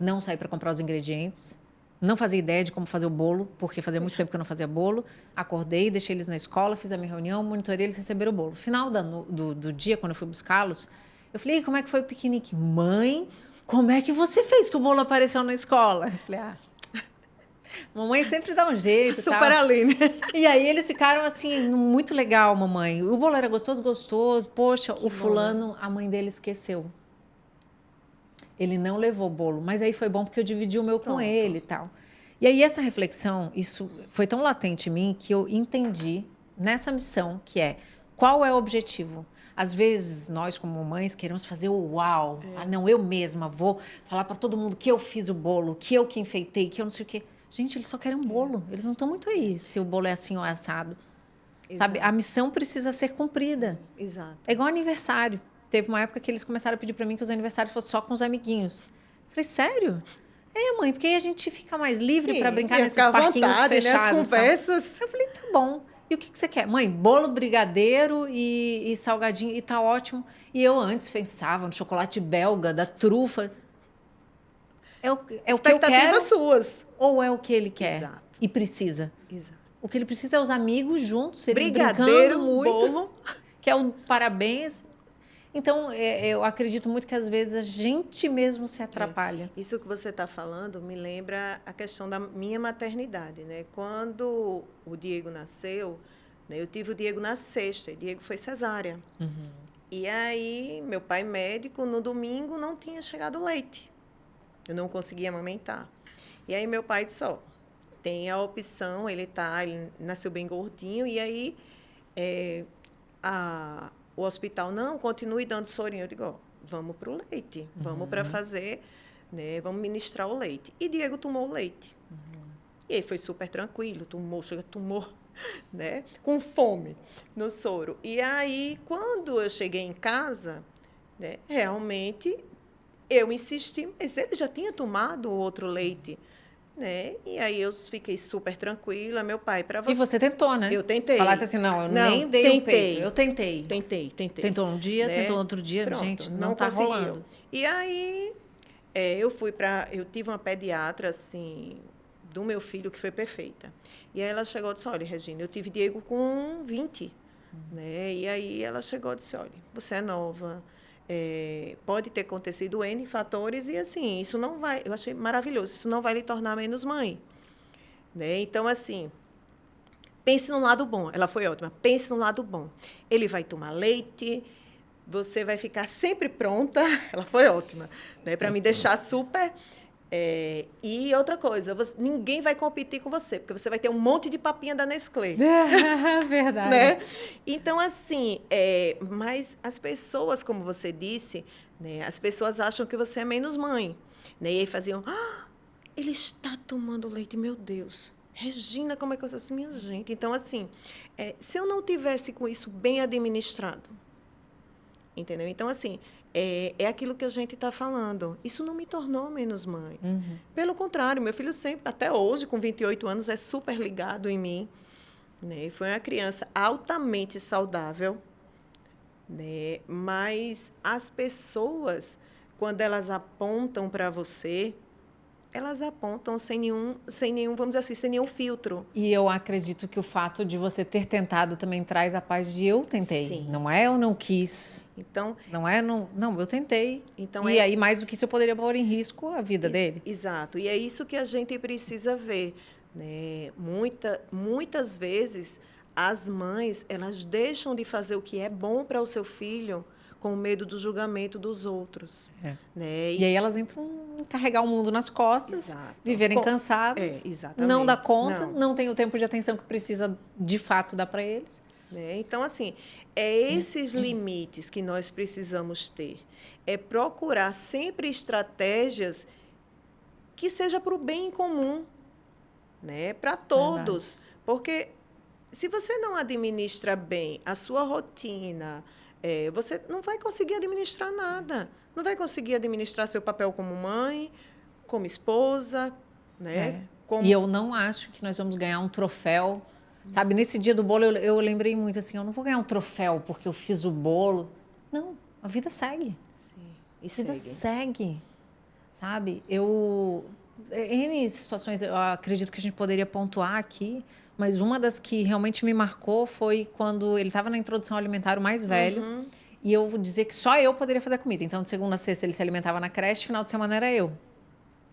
não saí para comprar os ingredientes, não fazia ideia de como fazer o bolo, porque fazia muito tempo que eu não fazia bolo. Acordei, deixei eles na escola, fiz a minha reunião, monitorei, eles receberam o bolo. Final do dia, quando eu fui buscá-los, eu falei, como é que foi o piquenique? Mãe, como é que você fez que o bolo apareceu na escola? Eu falei, mamãe sempre dá um jeito. Super ali, né? E aí eles ficaram assim, muito legal, mamãe. O bolo era gostoso, gostoso. Poxa, o fulano, a mãe dele esqueceu. Ele não levou bolo, mas aí foi bom porque eu dividi o meu com ele e tal. E aí essa reflexão, isso foi tão latente em mim que eu entendi nessa missão que é, qual é o objetivo? Às vezes, nós como mães queremos fazer o uau. Não, eu mesma vou falar para todo mundo que eu fiz o bolo, que eu que enfeitei, que eu não sei o quê. Gente, eles só querem um bolo. Eles não estão muito aí se o bolo é assim ou é assado. Sabe? A missão precisa ser cumprida. Exato. É igual aniversário. Teve uma época que eles começaram a pedir para mim que os aniversários fossem só com os amiguinhos. Eu falei, sério? Mãe, porque aí a gente fica mais livre para brincar nesses parquinhos fechados. Nas conversas. Eu falei, tá bom. E o que você quer? Mãe, bolo, brigadeiro e salgadinho, e tá ótimo. E eu antes pensava no chocolate belga, da trufa. É o que eu quero. Expectativas suas. Ou é o que ele quer? Exato. E precisa. Exato. O que ele precisa é os amigos juntos, eles brigadeiro, brincando muito. Bolo. Que é o parabéns. Então, eu acredito muito que, às vezes, a gente mesmo se atrapalha. Isso que você está falando me lembra a questão da minha maternidade, né? Quando o Diego nasceu, né, eu tive o Diego na sexta, e Diego foi cesárea. E aí, meu pai médico, no domingo, não tinha chegado leite. Eu não conseguia amamentar. E aí, meu pai disse, tem a opção, ele nasceu bem gordinho, e aí o hospital, não, continue dando sorinho. Eu digo, vamos para o leite, vamos para fazer, né, vamos ministrar o leite. E Diego tomou o leite. E aí foi super tranquilo, tomou, né, com fome no soro. E aí, quando eu cheguei em casa, né, realmente, eu insisti, mas ele já tinha tomado o outro leite. Né? E aí eu fiquei super tranquila, meu pai, para você. E você tentou, né? Eu tentei. Se falasse assim, não, eu nem dei o peito. Eu tentei. Tentei. Tentou um dia, né? tentou no outro dia, Pronto, gente, não tá rolando. E aí eu tive uma pediatra, assim, do meu filho, que foi perfeita. E aí ela chegou e disse, olha, Regina, eu tive Diego com 20. Né? E aí ela chegou e disse, olha, você é nova, pode ter acontecido N fatores e, assim, isso não vai... Eu achei maravilhoso. Isso não vai lhe tornar menos mãe. Né? Então, assim, pense no lado bom. Ela foi ótima. Pense no lado bom. Ele vai tomar leite, você vai ficar sempre pronta. Ela foi ótima. Né? Para me deixar super... e outra coisa, ninguém vai competir com você, porque você vai ter um monte de papinha da Nestlé. Verdade. Né? Então, assim, mas as pessoas, como você disse, né, as pessoas acham que você é menos mãe. Né? E aí faziam, ele está tomando leite, meu Deus. Regina, como é que eu sou? Minha gente. Então, assim, se eu não tivesse com isso bem administrado, entendeu? Então, assim, é aquilo que a gente está falando. Isso não me tornou menos mãe. Pelo contrário, meu filho sempre, até hoje, com 28 anos, é super ligado em mim. Né? Foi uma criança altamente saudável, né? Mas as pessoas, quando elas apontam para você, elas apontam sem nenhum, vamos dizer assim, sem nenhum filtro. E eu acredito que o fato de você ter tentado também traz a paz de eu tentei. Sim. Não é eu não quis. Então, não, eu tentei. Então e aí, mais do que isso, eu poderia pôr em risco a vida dele. Exato. E é isso que a gente precisa ver. Né? Muitas vezes, as mães, elas deixam de fazer o que é bom para o seu filho com medo do julgamento dos outros. Né? E aí elas entram em carregar o mundo nas costas, viverem cansadas, não dá conta, não tem o tempo de atenção que precisa, de fato, dar para eles. Né? Então, assim, esses limites que nós precisamos ter. É procurar sempre estratégias que seja para o bem comum, né? Para todos. Verdade. Porque se você não administra bem a sua rotina, você não vai conseguir administrar nada. Não vai conseguir administrar seu papel como mãe, como esposa, né? E eu não acho que nós vamos ganhar um troféu. Sabe, nesse dia do bolo, eu lembrei muito assim, eu não vou ganhar um troféu porque eu fiz o bolo. Não, a vida segue. Sim, a vida segue. Sabe, N situações, eu acredito que a gente poderia pontuar aqui, mas uma das que realmente me marcou foi quando ele estava na introdução alimentar, o mais velho, e eu vou dizer que só eu poderia fazer comida. Então, de segunda a sexta, ele se alimentava na creche, final de semana era eu.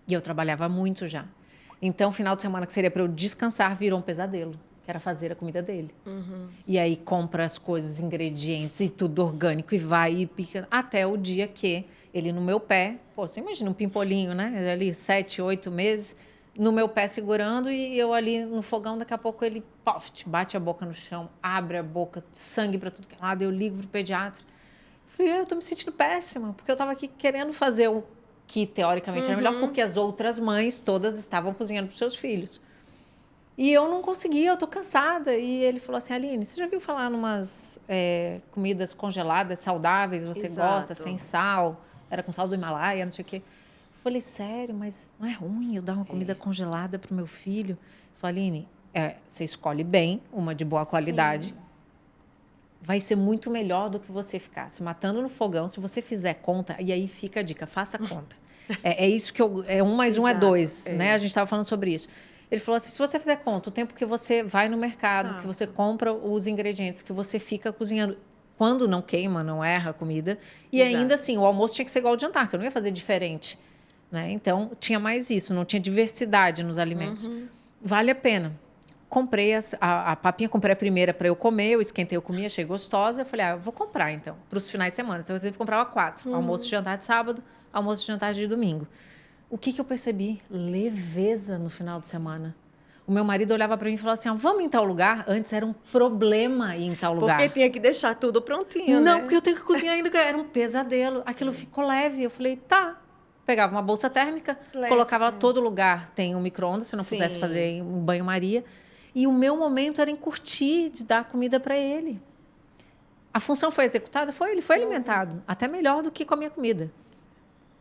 E eu trabalhava muito já. Então, final de semana que seria para eu descansar, virou um pesadelo, que era fazer a comida dele. E aí, compra as coisas, ingredientes e tudo orgânico, e vai e pica, até o dia que ele no meu pé, você imagina um pimpolinho, né? Ali 7, 8 meses, no meu pé segurando e eu ali no fogão, daqui a pouco ele bate a boca no chão, abre a boca, sangue para tudo que é lado, eu ligo pro pediatra. Falei, eu estou me sentindo péssima, porque eu estava aqui querendo fazer o que teoricamente era melhor, porque as outras mães todas estavam cozinhando para os seus filhos. E eu não conseguia, eu estou cansada. E ele falou assim, Aline, você já viu falar em umas comidas congeladas, saudáveis, você gosta, sem sal? Era com sal do Himalaia, não sei o quê. Eu falei, sério, mas não é ruim eu dar uma comida congelada para o meu filho? Eu falei, Aline, você escolhe bem, uma de boa qualidade. Sim. Vai ser muito melhor do que você ficar se matando no fogão. Se você fizer conta, e aí fica a dica, faça conta. É isso que 1 mais 1 é 2, né? A gente estava falando sobre isso. Ele falou assim, se você fizer conta, o tempo que você vai no mercado, que você compra os ingredientes, que você fica cozinhando, quando não queima, não erra a comida, e ainda assim, o almoço tinha que ser igual ao jantar, que eu não ia fazer diferente. Né? Então, tinha mais isso, não tinha diversidade nos alimentos. Vale a pena. Comprei a papinha, comprei a primeira para eu comer, eu esquentei, eu comi, achei gostosa. Eu falei, eu vou comprar então, para os finais de semana. Então, eu sempre comprava 4. Almoço e jantar de sábado, almoço e jantar de domingo. O que eu percebi? Leveza no final de semana. O meu marido olhava para mim e falava assim, vamos em tal lugar? Antes era um problema ir em tal lugar. Porque tinha que deixar tudo prontinho, Não, né? porque eu tenho que cozinhar ainda, era um pesadelo. Aquilo ficou leve. Eu falei, tá. Pegava uma bolsa térmica, colocava ela em todo lugar. Tem um micro-ondas, se não quisesse fazer um banho-maria. E o meu momento era em curtir, de dar comida para ele. A função foi executada? Foi, ele foi alimentado. Até melhor do que com a minha comida.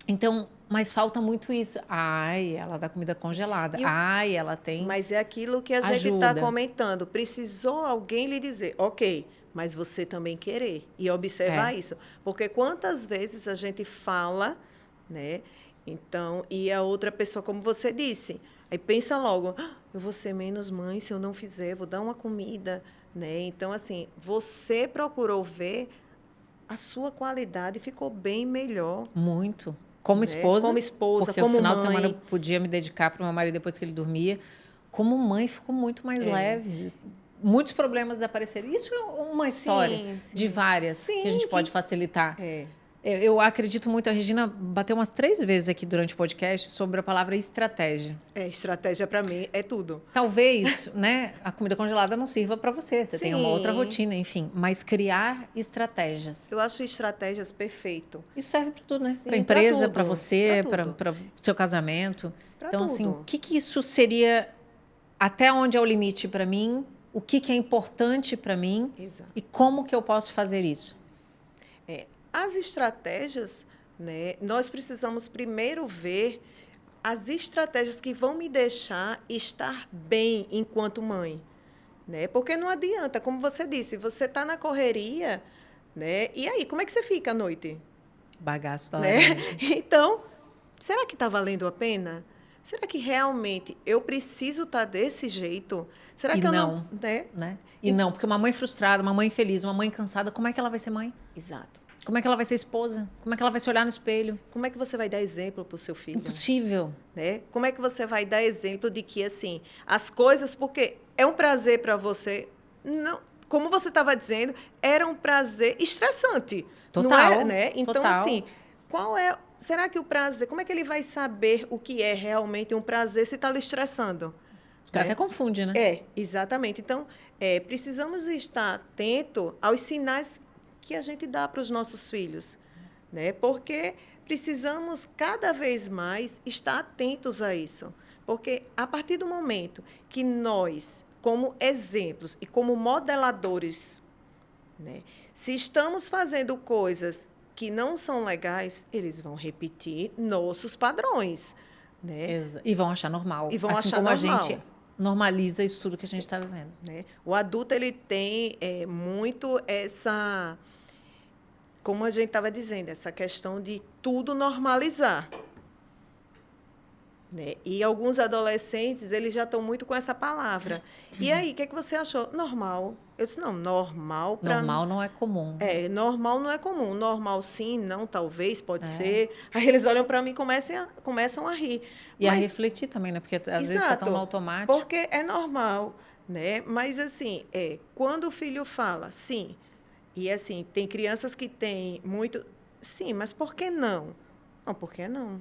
Então, mas falta muito isso. Ela dá comida congelada. Ela tem. Mas é aquilo que a gente está comentando. Precisou alguém lhe dizer, ok, mas você também querer. E observar isso. Porque quantas vezes a gente fala, né? Então, e a outra pessoa, como você disse, aí pensa logo, eu vou ser menos mãe se eu não fizer, vou dar uma comida, né? Então, assim, você procurou ver a sua qualidade ficou bem melhor. Muito. Como esposa, porque como no final mãe. de semana eu podia me dedicar para o meu marido depois que ele dormia. Como mãe, ficou muito mais leve. Muitos problemas desapareceram. Isso é uma história de várias que a gente pode facilitar. Eu acredito muito, a Regina bateu umas 3 vezes aqui durante o podcast sobre a palavra estratégia. Estratégia para mim é tudo. Talvez, né, a comida congelada não sirva para você. Você tem uma outra rotina, enfim. Mas criar estratégias. Eu acho estratégias perfeito. Isso serve para tudo, né? Para a empresa, para você, para o seu casamento. Então, assim, o que isso seria, até onde é o limite para mim, o que é importante para mim e como que eu posso fazer isso? as estratégias, né, nós precisamos primeiro ver as estratégias que vão me deixar estar bem enquanto mãe. Né? Porque não adianta, como você disse, você está na correria, né? E aí, como é que você fica à noite? Bagaço da Né? laranja. Então, será que está valendo a pena? Será que realmente eu preciso estar desse jeito? Será E que eu não, né? né? E não, porque uma mãe frustrada, uma mãe infeliz, uma mãe cansada, como é que ela vai ser mãe? Exato. Como é que ela vai ser esposa? Como é que ela vai se olhar no espelho? Como é que você vai dar exemplo para o seu filho? Impossível. Né? Como é que você vai dar exemplo de que, assim, as coisas... Porque é um prazer para você... Não, como você estava dizendo, era um prazer estressante. Total. Não é, né? Então, total. assim, qual é... Será que o prazer... Como é que ele vai saber o que é realmente um prazer se está lhe estressando? O cara até confunde, né? Exatamente. Então, precisamos estar atento aos sinais que a gente dá para os nossos filhos, né? Porque precisamos cada vez mais estar atentos a isso. Porque a partir do momento que nós, como exemplos e como modeladores, né, se estamos fazendo coisas que não são legais, eles vão repetir nossos padrões, né? E vão achar normal. E vão assim achar como normal. A gente normaliza isso tudo que a gente está vivendo. Né? O adulto ele tem muito essa, como a gente estava dizendo, essa questão de tudo normalizar. Né? E alguns adolescentes eles já estão muito com essa palavra. E aí, o que você achou? Normal. Eu disse, não, normal para normal não é comum. Normal não é comum. Normal sim, não, talvez, pode ser. Aí eles olham para mim e começam a rir. E a refletir também, né? Porque às vezes está tão no automático. Porque é normal, né? Mas, assim, quando o filho fala, sim, e, assim, tem crianças que têm muito... Sim, mas por que não? Não, por que não?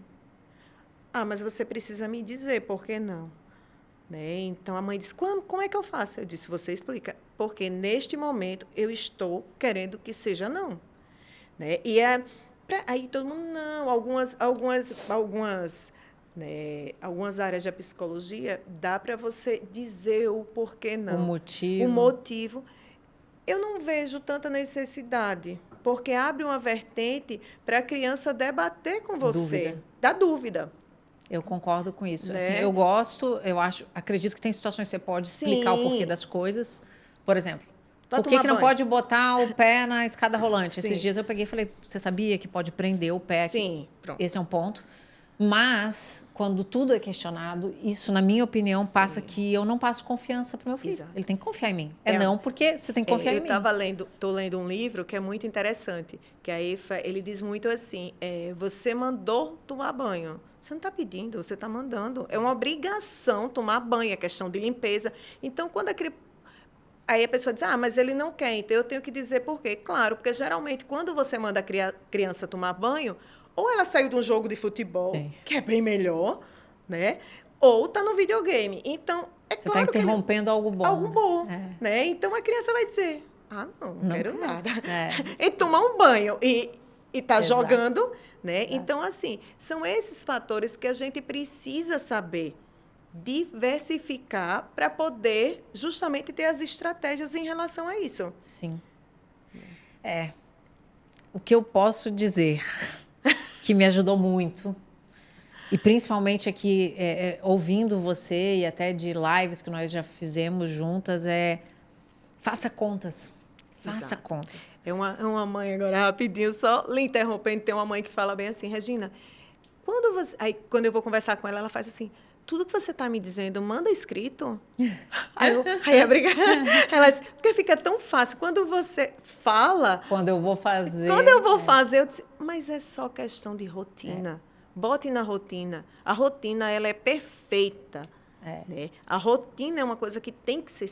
Ah, mas você precisa me dizer por que não. Né? Então, a mãe disse, como é que eu faço? Eu disse, você explica. Porque, neste momento, eu estou querendo que seja não. Né? E aí todo mundo, não. Algumas áreas da psicologia, dá para você dizer o porquê não. O motivo. Eu não vejo tanta necessidade, porque abre uma vertente para a criança debater com você. Da dúvida. Eu concordo com isso. Né? Assim, acredito que tem situações que você pode explicar o porquê das coisas. Por exemplo, por que não pode botar o pé na escada rolante? Sim. Esses dias eu peguei e falei, você sabia que pode prender o pé aqui? Sim, pronto. Esse é um ponto. Mas, quando tudo é questionado, isso, na minha opinião, passa que eu não passo confiança para o meu filho. Exato. Ele tem que confiar em mim. Não porque você tem que confiar em mim. Eu estou lendo um livro que é muito interessante, que aí ele diz muito assim, você mandou tomar banho. Você não está pedindo, você está mandando. É uma obrigação tomar banho, é questão de limpeza. Então, quando aí a pessoa diz, mas ele não quer, então eu tenho que dizer por quê. Claro, porque geralmente, quando você manda a criança tomar banho, ou ela saiu de um jogo de futebol, que é bem melhor, né? Ou está no videogame. Então, você está interrompendo algo bom. Algo bom, né? Então, a criança vai dizer, não quero nada. E tomar um banho e está jogando, né? Então, assim, são esses fatores que a gente precisa saber diversificar para poder justamente ter as estratégias em relação a isso. Sim. O que eu posso dizer que me ajudou muito, e principalmente aqui, ouvindo você e até de lives que nós já fizemos juntas, faça contas. Faça contas. É uma mãe, agora rapidinho, só lhe interrompendo, tem uma mãe que fala bem assim, Regina, quando eu vou conversar com ela, ela faz assim, tudo que você está me dizendo, manda escrito. Aí é obrigada. Ela diz, porque fica tão fácil. Quando você fala... Quando eu vou fazer, eu disse, mas é só questão de rotina. Bote na rotina. A rotina, ela é perfeita. Né? A rotina é uma coisa que tem que ser...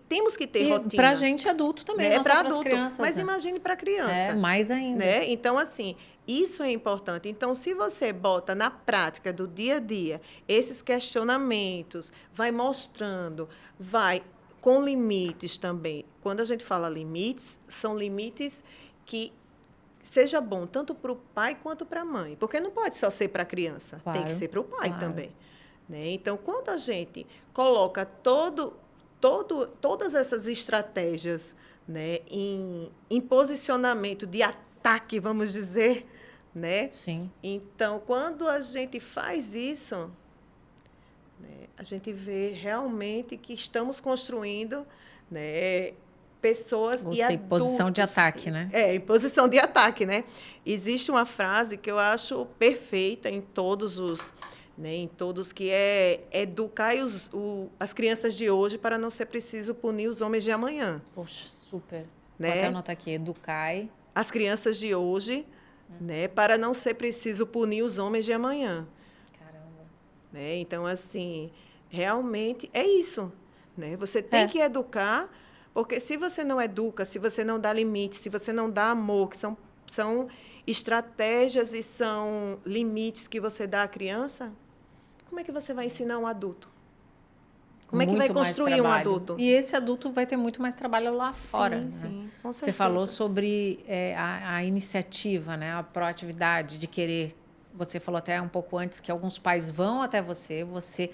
temos que ter rotina. Para a gente adulto também, não para adulto, crianças. Mas imagine para criança. Mais ainda. Né? Então, assim, isso é importante. Então, se você bota na prática do dia a dia esses questionamentos, vai mostrando, vai com limites também. Quando a gente fala limites, são limites que seja bom tanto para o pai quanto para a mãe. Porque não pode só ser para a criança, tem que ser para o pai também. Né? Então, quando a gente coloca todas essas estratégias, né, em posicionamento de ataque ataque, vamos dizer, né? Sim. Então, quando a gente faz isso, né, a gente vê realmente que estamos construindo, né, pessoas Gostei, e adultos. posição de ataque, né? Em posição de ataque, né? Existe uma frase que eu acho perfeita em todos os, né, em todos, que é educar as crianças de hoje para não ser preciso punir os homens de amanhã. Poxa, super. Né? Vou até anotar aqui, educai. As crianças de hoje, né, para não ser preciso punir os homens de amanhã. Caramba. Né? Então, assim, realmente é isso. Né? Você tem que educar, porque se você não educa, se você não dá limite, se você não dá amor, que são estratégias e são limites que você dá à criança, como é que você vai ensinar um adulto? Como é que vai construir um adulto? E esse adulto vai ter muito mais trabalho lá fora. Sim, né? sim, com certeza. Você falou sobre a iniciativa, né? A proatividade de querer. Você falou até um pouco antes que alguns pais vão até você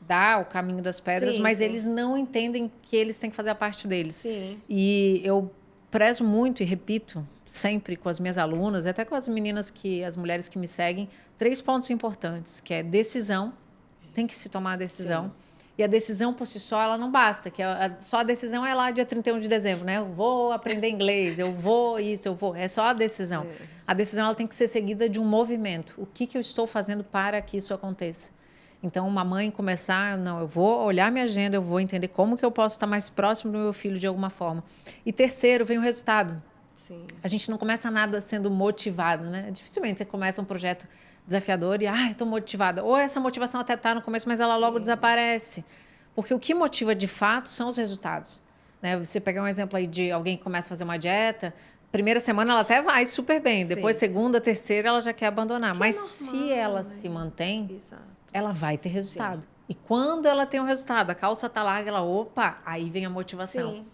dá o caminho das pedras, Sim, mas sim. eles não entendem que eles têm que fazer a parte deles. Sim. E eu prezo muito e repito sempre com as minhas alunas, até com as meninas as mulheres que me seguem, 3 pontos importantes, que é decisão, tem que se tomar a decisão. Sim. E a decisão por si só, ela não basta, que só a decisão é lá dia 31 de dezembro, né? Eu vou aprender inglês, eu vou isso, eu vou. É só a decisão. A decisão ela tem que ser seguida de um movimento. O que eu estou fazendo para que isso aconteça? Então, uma mãe começar, não, eu vou olhar minha agenda, eu vou entender como que eu posso estar mais próximo do meu filho de alguma forma. E terceiro, vem o resultado. Sim. A gente não começa nada sendo motivado, né? Dificilmente você começa um projeto desafiador e, estou motivada. Ou essa motivação até está no começo, mas ela logo desaparece. Porque o que motiva de fato são os resultados. Né? Você pegar um exemplo aí de alguém que começa a fazer uma dieta, primeira semana ela até vai super bem, depois segunda, terceira ela já quer abandonar. Mas normal, se ela se mantém, ela vai ter resultado. Sim. E quando ela tem um resultado, a calça está larga, aí vem a motivação. Sim.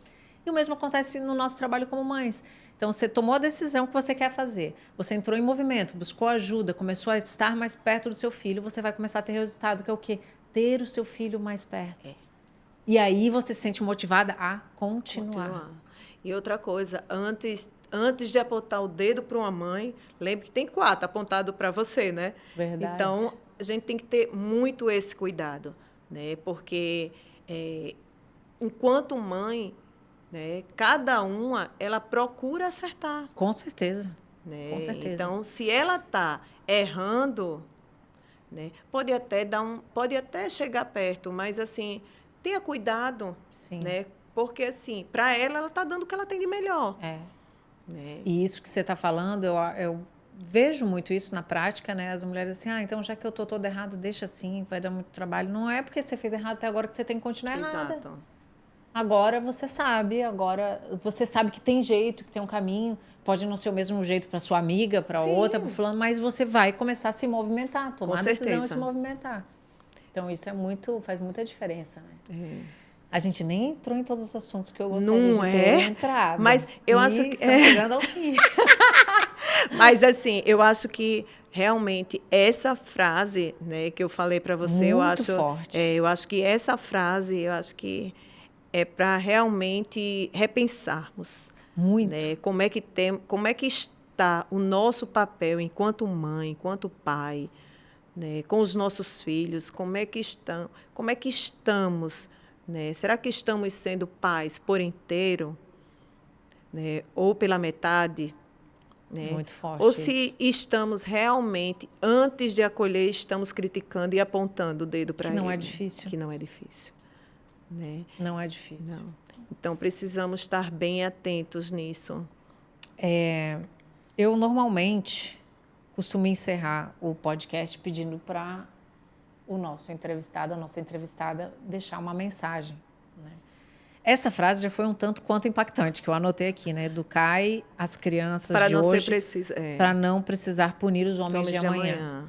E o mesmo acontece no nosso trabalho como mães. Então, você tomou a decisão que você quer fazer. Você entrou em movimento, buscou ajuda, começou a estar mais perto do seu filho. Você vai começar a ter resultado, que é o quê? Ter o seu filho mais perto. E aí você se sente motivada a continuar. E outra coisa, antes de apontar o dedo para uma mãe, lembre que tem 4 apontado para você, né? Verdade. Então, a gente tem que ter muito esse cuidado, né? Porque, enquanto mãe, né, cada uma, ela procura acertar. Com certeza. Né? Com certeza. Então, se ela está errando, né, pode até chegar perto, mas, assim, tenha cuidado. Sim. Né? Porque, assim, para ela está dando o que ela tem de melhor. Né? E isso que você está falando, eu vejo muito isso na prática, né? As mulheres assim, então já que eu estou toda errada, deixa assim, vai dar muito trabalho. Não é porque você fez errado até agora que você tem que continuar errada. Exato. Agora você sabe que tem jeito, que tem um caminho. Pode não ser o mesmo jeito para sua amiga, para outra, para fulano, mas você vai começar a se movimentar, tomar a decisão e se movimentar. Então, isso faz muita diferença, né? A gente nem entrou em todos os assuntos que eu gostaria de ter entrado. Mas eu acho que... Estamos chegando ao fim. Mas, assim, eu acho que realmente essa frase, né, que eu falei para você, muito forte. Eu acho que essa frase, é para realmente repensarmos. Muito. Né, como é que está o nosso papel enquanto mãe, enquanto pai, né, com os nossos filhos, como é que estamos, né? Será que estamos sendo pais por inteiro, né, ou pela metade? Né? Muito forte. Ou se estamos realmente, antes de acolher, estamos criticando e apontando o dedo para ele. Que não é difícil. Que não é difícil. Né? Não é difícil. Não. Então, precisamos estar bem atentos nisso. Eu, normalmente, costumo encerrar o podcast pedindo para o nosso entrevistado, a nossa entrevistada, deixar uma mensagem. Né? Essa frase já foi um tanto quanto impactante, que eu anotei aqui, né? Educai as crianças para de não hoje ser preciso, para não precisar punir os homens de amanhã.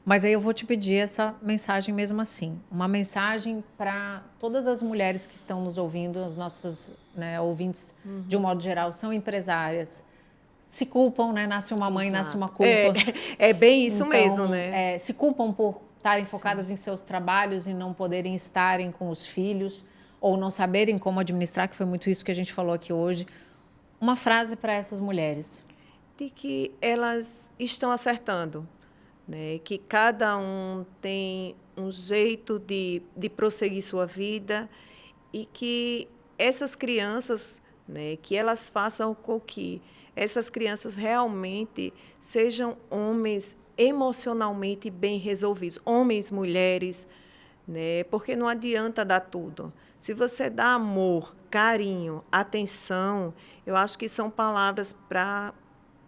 Mas aí eu vou te pedir essa mensagem mesmo assim. Uma mensagem para todas as mulheres que estão nos ouvindo, as nossas, né, ouvintes, de um modo geral, são empresárias. Se culpam, né? Nasce uma mãe, nasce uma culpa. É bem isso então, mesmo, né? Se culpam por estarem focadas em seus trabalhos e não poderem estarem com os filhos ou não saberem como administrar, que foi muito isso que a gente falou aqui hoje. Uma frase para essas mulheres. de que elas estão acertando, né? Que cada um tem um jeito de prosseguir sua vida e que essas crianças, né, que elas façam com que essas crianças realmente sejam homens emocionalmente bem resolvidos, homens, mulheres, né? Porque não adianta dar tudo. Se você dá amor, carinho, atenção, eu acho que são palavras para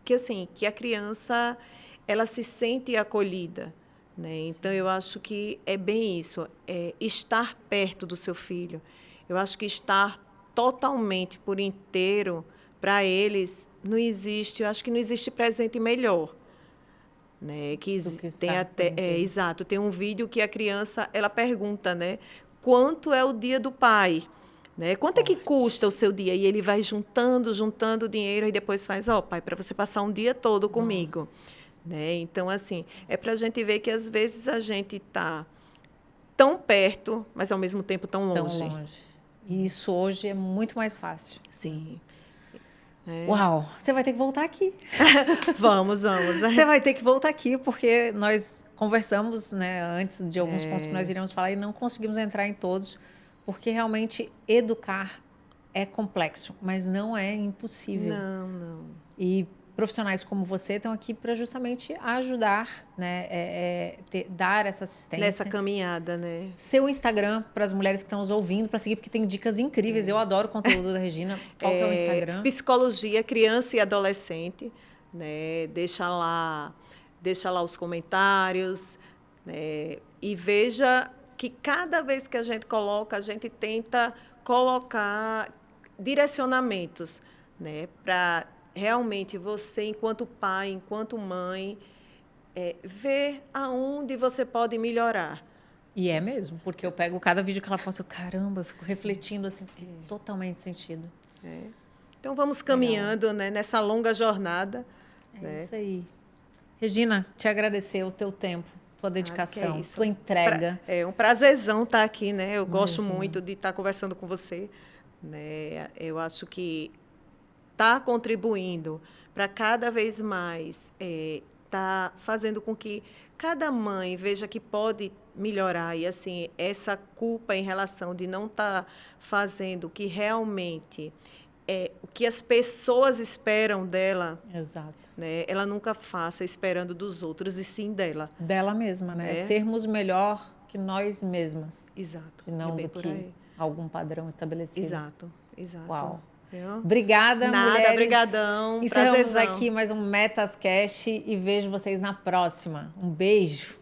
que assim, que a criança ela se sente acolhida, né? Então eu acho que é bem isso, é estar perto do seu filho. Eu acho que estar totalmente por inteiro para eles não existe, eu acho que não existe presente melhor. Né, que tem até exato, tem um vídeo que a criança ela pergunta, né, quanto é o dia do pai, né? Quanto é que custa o seu dia? E ele vai juntando dinheiro e depois faz, pai, para você passar um dia todo comigo, né? Então assim, é para a gente ver que às vezes a gente está tão perto, mas ao mesmo tempo tão longe. Tão longe. E isso hoje é muito mais fácil. Sim. Uau, você vai ter que voltar aqui. Vamos. Você vai ter que voltar aqui, porque nós conversamos, né, antes de alguns pontos que nós iríamos falar e não conseguimos entrar em todos, porque realmente educar é complexo, mas não é impossível. Não. E profissionais como você estão aqui para justamente ajudar, né, dar essa assistência. Nessa caminhada, né? Seu Instagram, para as mulheres que estão nos ouvindo, para seguir, porque tem dicas incríveis. Eu adoro o conteúdo da Regina. Qual que é o Instagram? Psicologia, criança e adolescente. Né? Deixa lá os comentários, né? E veja que cada vez que a gente coloca, a gente tenta colocar direcionamentos, né? Para realmente você, enquanto pai, enquanto mãe, ver aonde você pode melhorar. E é mesmo, porque eu pego cada vídeo que ela posta, caramba, eu fico refletindo assim, totalmente sentido. Então vamos caminhando, né, nessa longa jornada. É isso aí. Regina, te agradecer o teu tempo, tua dedicação, tua entrega. É um prazerzão estar aqui, né? Eu gosto muito de estar conversando com você, né? Eu acho que está contribuindo para cada vez mais está fazendo com que cada mãe veja que pode melhorar e assim essa culpa em relação de não estar fazendo o que realmente o que as pessoas esperam dela. Exato. Né? Ela nunca faça esperando dos outros e sim dela. Dela mesma, né? Sermos melhor que nós mesmas. Exato. E não do que algum padrão estabelecido. Exato. Uau. Obrigada, mulheres. Obrigadão. Encerramos aqui mais um Metascast e vejo vocês na próxima. Um beijo.